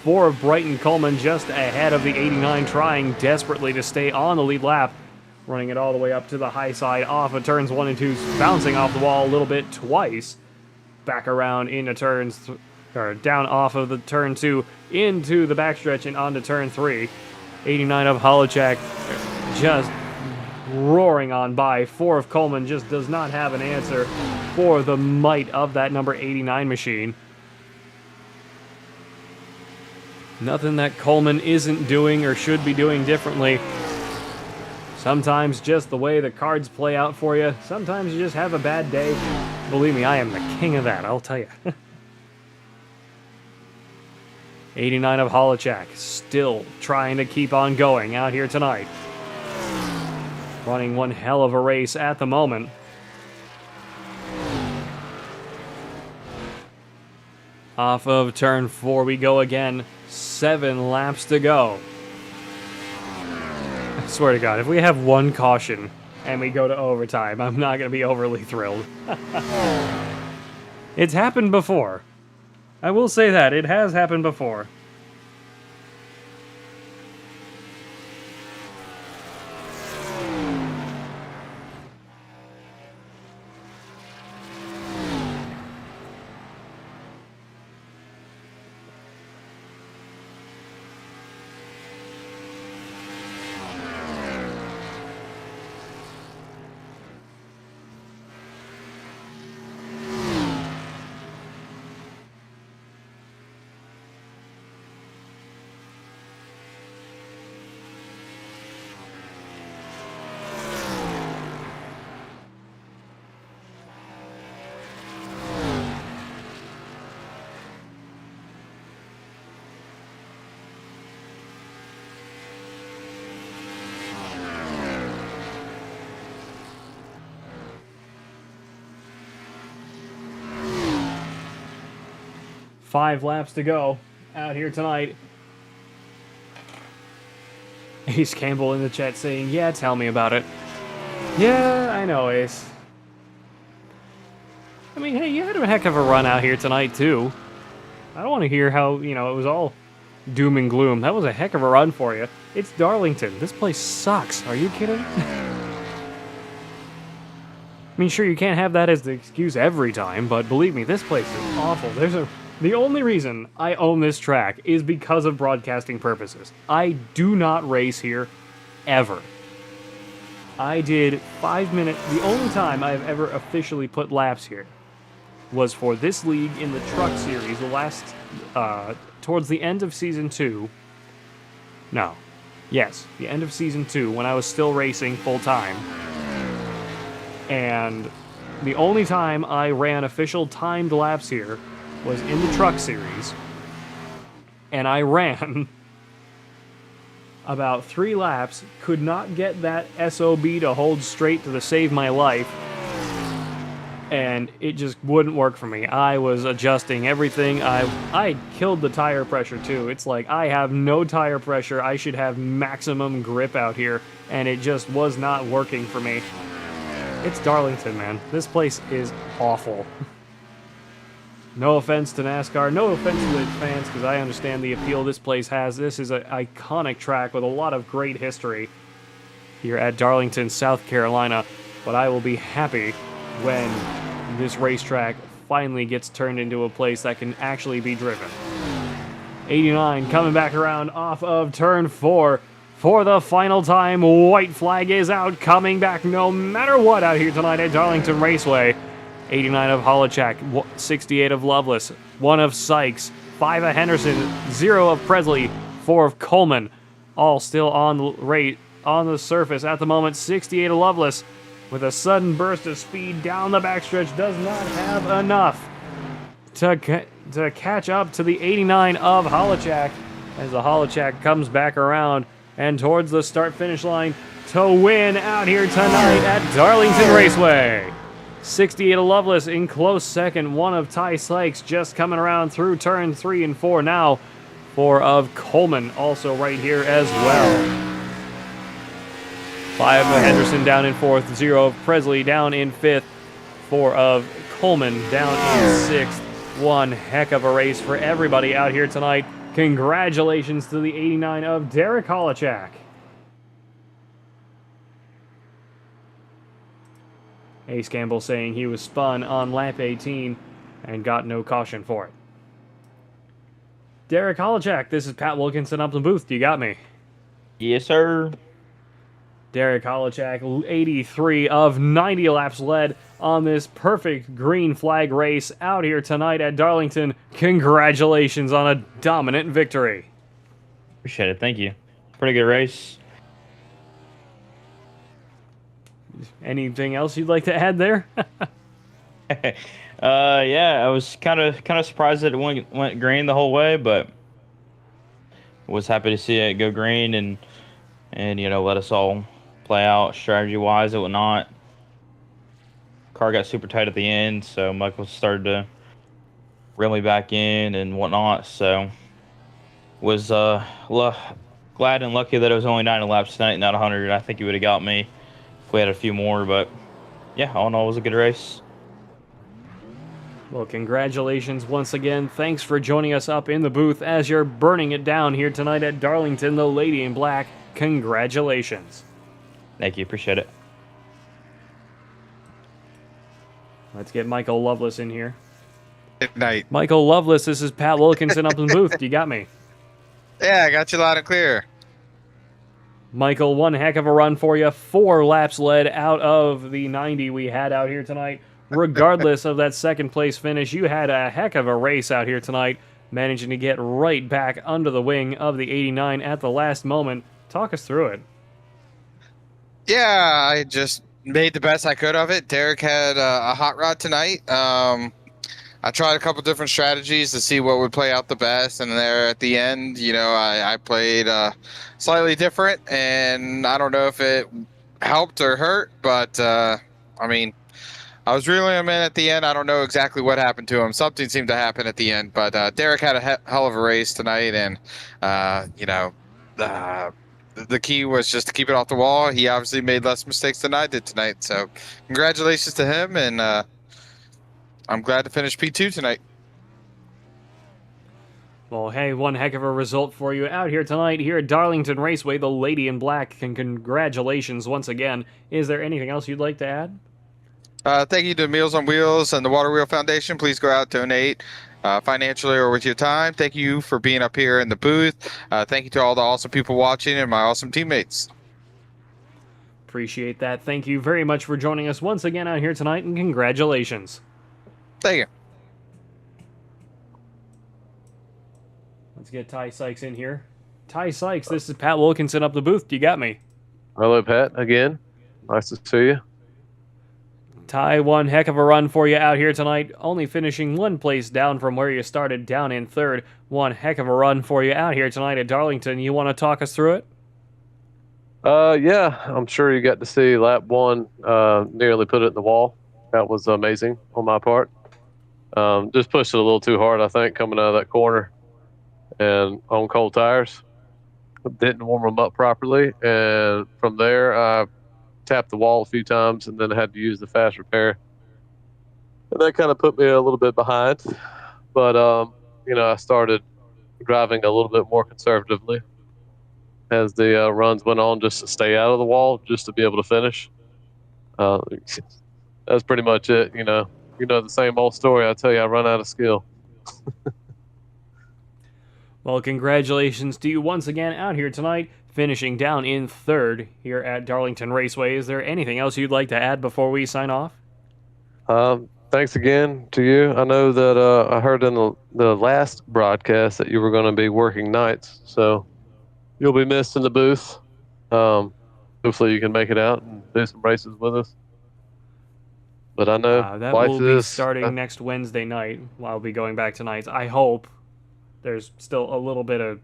4 of Brighton Coleman just ahead of the 89, trying desperately to stay on the lead lap. Running it all the way up to the high side off of turns 1 and 2, bouncing off the wall a little bit twice. Back around into turns, or down off of the turn 2 into the backstretch and onto turn 3. 89 of Holachak just roaring on by. 4 of Coleman just does not have an answer for the might of that number 89 machine. Nothing that Coleman isn't doing or should be doing differently. Sometimes just the way the cards play out for you. Sometimes you just have a bad day. Believe me, I am the king of that, I'll tell you. 89 of Holachak, still trying to keep on going out here tonight. running one hell of a race at the moment. Off of turn 4 we go again. 7 laps to go. I swear to God, if we have one caution and we go to overtime, I'm not going to be overly thrilled. It's happened before. I will say that. It has happened before. Five laps to go out here tonight. Ace Campbell in the chat saying, yeah, tell me about it. Yeah, I know, Ace. I mean, hey, you had a heck of a run out here tonight, too. I don't want to hear how, it was all doom and gloom. That was a heck of a run for you. It's Darlington. This place sucks. Are you kidding? I mean, sure, you can't have that as the excuse every time, but believe me, this place is awful. The only reason I own this track is because of broadcasting purposes. I do not race here, ever. I did 5 minutes. The only time I've ever officially put laps here was for this league in the truck series, the last, towards the end of season 2. No. Yes, the end of season 2, when I was still racing full time. And the only time I ran official timed laps here was in the truck series, and I ran about 3 laps, could not get that SOB to hold straight to save my life, and it just wouldn't work for me. I was adjusting everything. I killed the tire pressure too. It's like I have no tire pressure. I should have maximum grip out here, and it just was not working for me. It's Darlington, man. This place is awful. No offense to NASCAR, no offense to the fans, because I understand the appeal this place has. This is an iconic track with a lot of great history here at Darlington, South Carolina. But I will be happy when this racetrack finally gets turned into a place that can actually be driven. 89 coming back around off of turn 4 for the final time. White flag is out, coming back no matter what out here tonight at Darlington Raceway. 89 of Holochak, 68 of Loveless, 1 of Sykes, 5 of Henderson, 0 of Presley, 4 of Coleman, all still on the surface at the moment. 68 of Loveless, with a sudden burst of speed down the backstretch, does not have enough to catch up to the 89 of Holochak, as the Holochak comes back around and towards the start-finish line to win out here tonight at Darlington Raceway. 68 of Loveless in close second. 1 of Ty Sykes just coming around through turn 3 and 4 now. 4 of Coleman also right here as well. 5 of Henderson down in 4th. 0 of Presley down in 5th. 4 of Coleman down in 6th. One heck of a race for everybody out here tonight. Congratulations to the 89 of Derek Holochak. Ace Campbell saying he was spun on lap 18 and got no caution for it. Derek Holochak, this is Pat Wilkinson up in the booth. You got me? Yes, sir. Derek Holochak, 83 of 90 laps led on this perfect green flag race out here tonight at Darlington. Congratulations on a dominant victory. Appreciate it. Thank you. Pretty good race. Anything else you'd like to add there? Yeah, I was kind of surprised that it went green the whole way, but was happy to see it go green and let us all play out strategy-wise and whatnot. Car got super tight at the end, so Michael started to reel me back in and whatnot. So was glad and lucky that it was only 90 laps tonight, not 100. I think he would have got me if we had a few more, but yeah, all in all, it was a good race. Well, congratulations once again. Thanks for joining us up in the booth as you're burning it down here tonight at Darlington, the Lady in Black. Congratulations. Thank you. Appreciate it. Let's get Michael Loveless in here. Good night. Michael Loveless, this is Pat Wilkinson up in the booth. You got me. Yeah, I got you loud and clear. Michael, one heck of a run for you. 4 laps led out of the 90 we had out here tonight. Regardless of that second place finish, you had a heck of a race out here tonight, managing to get right back under the wing of the 89 at the last moment. Talk us through it. Yeah, I just made the best I could of it. Derek had a hot rod tonight. I tried a couple different strategies to see what would play out the best, and there at the end, I played slightly different, and I don't know if it helped or hurt, but I was reeling him in at the end. I don't know exactly what happened to him. Something seemed to happen at the end, but Derek had a hell of a race tonight, and the key was just to keep it off the wall. He obviously made less mistakes than I did tonight, so congratulations to him, and I'm glad to finish P2 tonight. Well, hey, one heck of a result for you out here tonight here at Darlington Raceway, the Lady in Black, and congratulations once again. Is there anything else you'd like to add? Thank you to Meals on Wheels and the Water Wheel Foundation. Please go out, donate financially or with your time. Thank you for being up here in the booth. Thank you to all the awesome people watching and my awesome teammates. Appreciate that. Thank you very much for joining us once again out here tonight, and congratulations. Thank you. Let's get Ty Sykes in here. Ty Sykes, this is Pat Wilkinson up the booth. You got me. Hello, Pat, again. Nice to see you. Ty, one heck of a run for you out here tonight, only finishing one place down from where you started, down in third. One heck of a run for you out here tonight at Darlington. You want to talk us through it? Yeah, I'm sure you got to see lap 1 nearly put it in the wall. That was amazing on my part. Just pushed it a little too hard, I think, coming out of that corner and on cold tires. Didn't warm them up properly, and from there I tapped the wall a few times and then I had to use the fast repair. And that kind of put me a little bit behind. But, I started driving a little bit more conservatively as the runs went on, just to stay out of the wall, just to be able to finish. That's pretty much it, the same old story. I tell you, I run out of skill. Well, congratulations to you once again out here tonight, finishing down in third here at Darlington Raceway. Is there anything else you'd like to add before we sign off? Thanks again to you. I know that I heard in the last broadcast that you were going to be working nights, so you'll be missed in the booth. Hopefully you can make it out and do some races with us. But I know that will be starting next Wednesday night. I'll be going back to nights. I hope. There's still a little bit of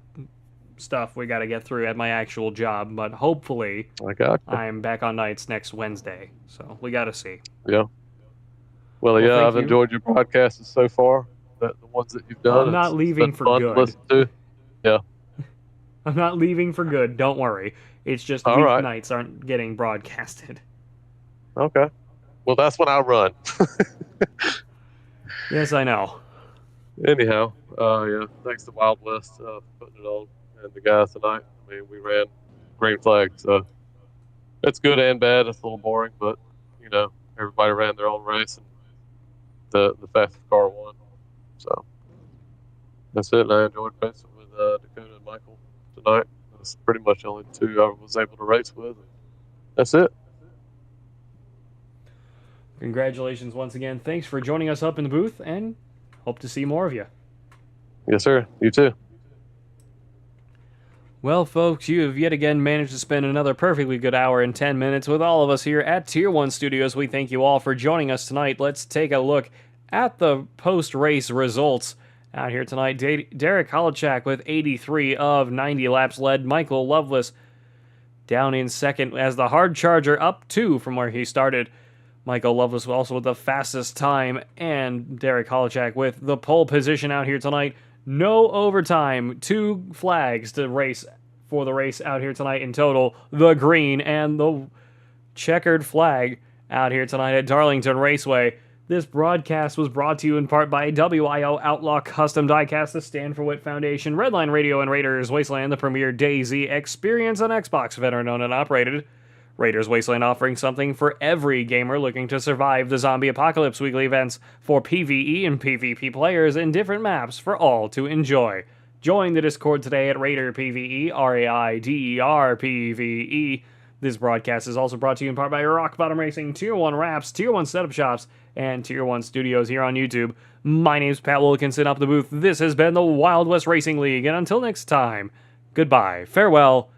stuff we got to get through at my actual job, but hopefully I'm back on nights next Wednesday. So we got to see. Yeah. Well, yeah, I've enjoyed your broadcasts so far. The ones that you've done. I'm not leaving for good. To listen to. Yeah. I'm not leaving for good. Don't worry. It's just weeknights aren't getting broadcasted. Okay. Well, that's when I run. Yes, I know. Anyhow, yeah, thanks to Wild West for putting it on, and the guys tonight. I mean, we ran green flag, so it's good and bad. It's a little boring, but everybody ran their own race, and the fastest car won. So that's it. And I enjoyed racing with Dakota and Michael tonight. That's pretty much the only two I was able to race with. That's it. Congratulations once again. Thanks for joining us up in the booth, and hope to see more of you. Yes, sir. You too. Well, folks, you have yet again managed to spend another perfectly good hour and 10 minutes with all of us here at Tier 1 Studios. We thank you all for joining us tonight. Let's take a look at the post-race results out here tonight. Derek Holochak with 83 of 90 laps led. Michael Loveless down in second as the hard charger up 2 from where he started. Michael Loveless also with the fastest time, and Derek Holochak with the pole position out here tonight. No overtime, 2 flags to race for the race out here tonight in total. The green and the checkered flag out here tonight at Darlington Raceway. This broadcast was brought to you in part by WIO Outlaw Custom Diecast, the Stand for Wit Foundation, Redline Radio, and Raiders Wasteland, the premier DayZ experience on Xbox, veteran owned and operated. Raiders Wasteland offering something for every gamer looking to survive the zombie apocalypse. Weekly events for PvE and PvP players in different maps for all to enjoy. Join the Discord today at Raider PvE, RAIDER PvE. This broadcast is also brought to you in part by Rock Bottom Racing, Tier 1 Wraps, Tier 1 Setup Shops, and Tier 1 Studios here on YouTube. My name's Pat Wilkinson up the booth. This has been the Wild West Racing League, and until next time, goodbye, farewell,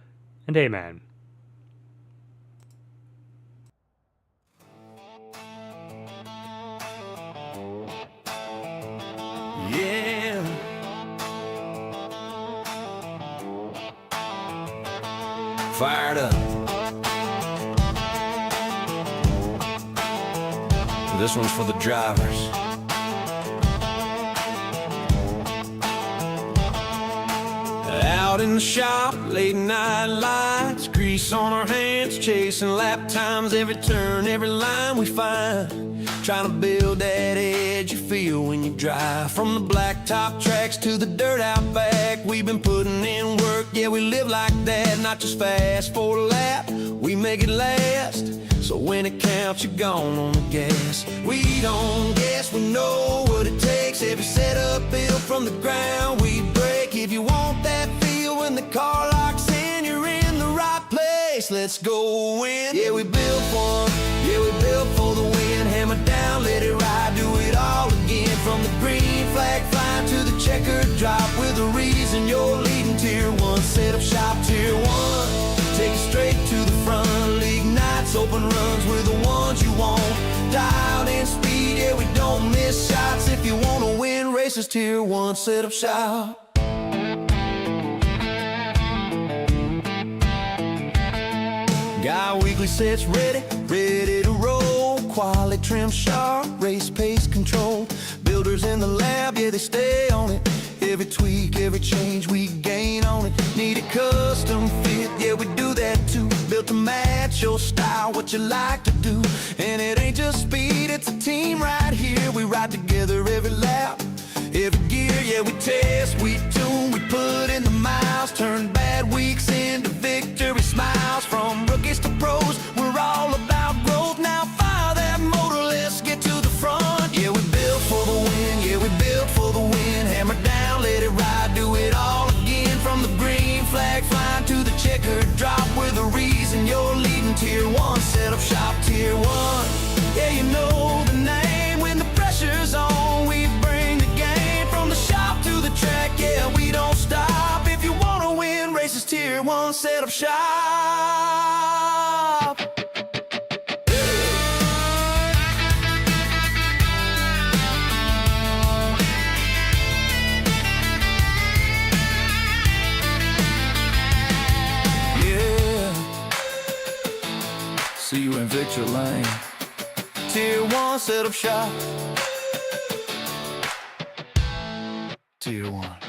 and amen. Yeah. Fired up. This one's for the drivers. Out in the shop, late night lights, grease on our hands, chasing lap times, every turn, every line we find. Trying to build that edge you feel when you drive. From the blacktop tracks to the dirt out back, we've been putting in work, yeah, we live like that. Not just fast for a lap, we make it last. So when it counts, you're gone on the gas. We don't guess, we know what it takes. Every setup built from the ground, we break. If you want that feel when the car locks in, you're in the right place. Let's go win. Yeah, we built one. Yeah, we built for the win. Hammer down, let it ride, do it all again. From the green flag flying to the checkered drop, with a reason you're leading Tier 1. Setup shop Tier 1. Take it straight to the front. League nights, open runs, we're the ones you want. Dialed in speed, yeah, we don't miss shots. If you want to win races, Tier 1 setup shop. Got weekly sets ready, ready to roll. Quality trim sharp, race pace control. Builders in the lab, yeah, they stay on it. Every tweak, every change, we gain on it. Need a custom fit, yeah, we do that too. Built to match your style, what you like to do. And it ain't just speed, it's a team right here. We ride together every lap, every gear, yeah, we test, we tune, we put in the miles. Turn bad weeks into victory smiles. From rookies to pros, we're all about growth. Now fire that motor, let's get to the front. Yeah, we built for the win, yeah, we built for the win. Hammer down, let it ride, do it all again. From the green flag flying to the checkered drop, we're the reason you're leading Tier 1. Setup shop Tier 1. Yeah, you know the name. When the pressure's on, we bring the game. From the shop to the track, yeah, we don't stop. If you want to win races, Tier 1 setup shop. See you in Victor Lane. Tier 1 setup shop. Tier 1.